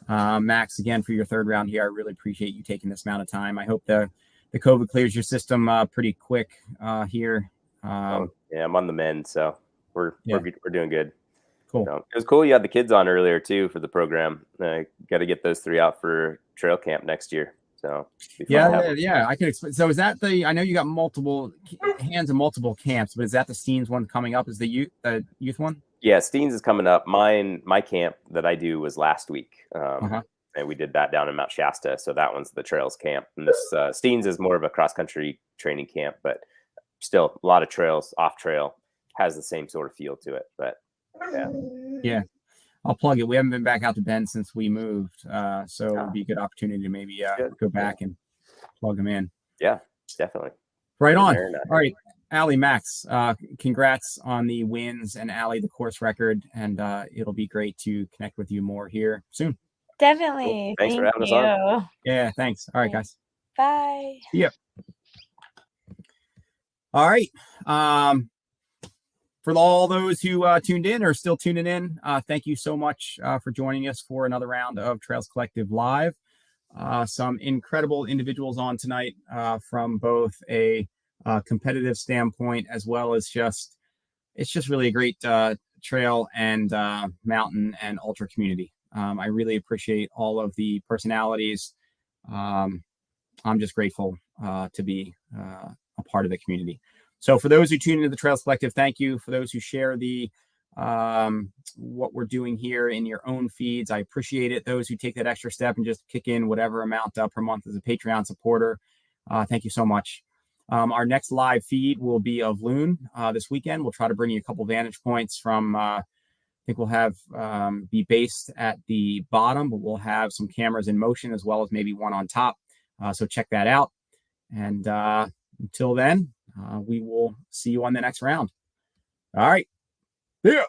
Max, again, for your third round here. I really appreciate you taking this amount of time. I hope the COVID clears your system pretty quick here. Yeah, I'm on the mend, so we're doing good. Cool. Cool. So it was cool. You had the kids on earlier too for the program. Got to get those 3 out for trail camp next year. So yeah. I can explain. So is that I know you got multiple hands in multiple camps, but is that the Steens one coming up? Is the youth one? Yeah, Steens is coming up. My camp that I do was last week. And we did that down in Mount Shasta. So that one's the trails camp. And this Steens is more of a cross country training camp, but still a lot of trails, off trail, has the same sort of feel to it. But yeah. I'll plug it. We haven't been back out to Bend since we moved. So it would be a good opportunity to maybe go back and plug them in. Yeah, definitely. Right on. All right. Allie, Max, congrats on the wins, and Allie, the course record. And it'll be great to connect with you more here soon. Definitely. Cool. Thanks for having us on. Yeah, thanks. All right, guys. Bye. See ya. All right. For all those who tuned in or still tuning in, thank you so much for joining us for another round of Trails Collective Live. Some incredible individuals on tonight from both a competitive standpoint as well as it's just really a great trail and mountain and ultra community. I really appreciate all of the personalities. I'm just grateful to be a part of the community. So for those who tune into the Trails Collective, thank you. For those who share the what we're doing here in your own feeds, I appreciate it. Those who take that extra step and just kick in whatever amount per month as a Patreon supporter, thank you so much. Our next live feed will be of Loon this weekend. We'll try to bring you a couple vantage points from, I think we'll have be based at the bottom, but we'll have some cameras in motion as well as maybe one on top. So check that out. And until then, we will see you on the next round. All right. Yeah.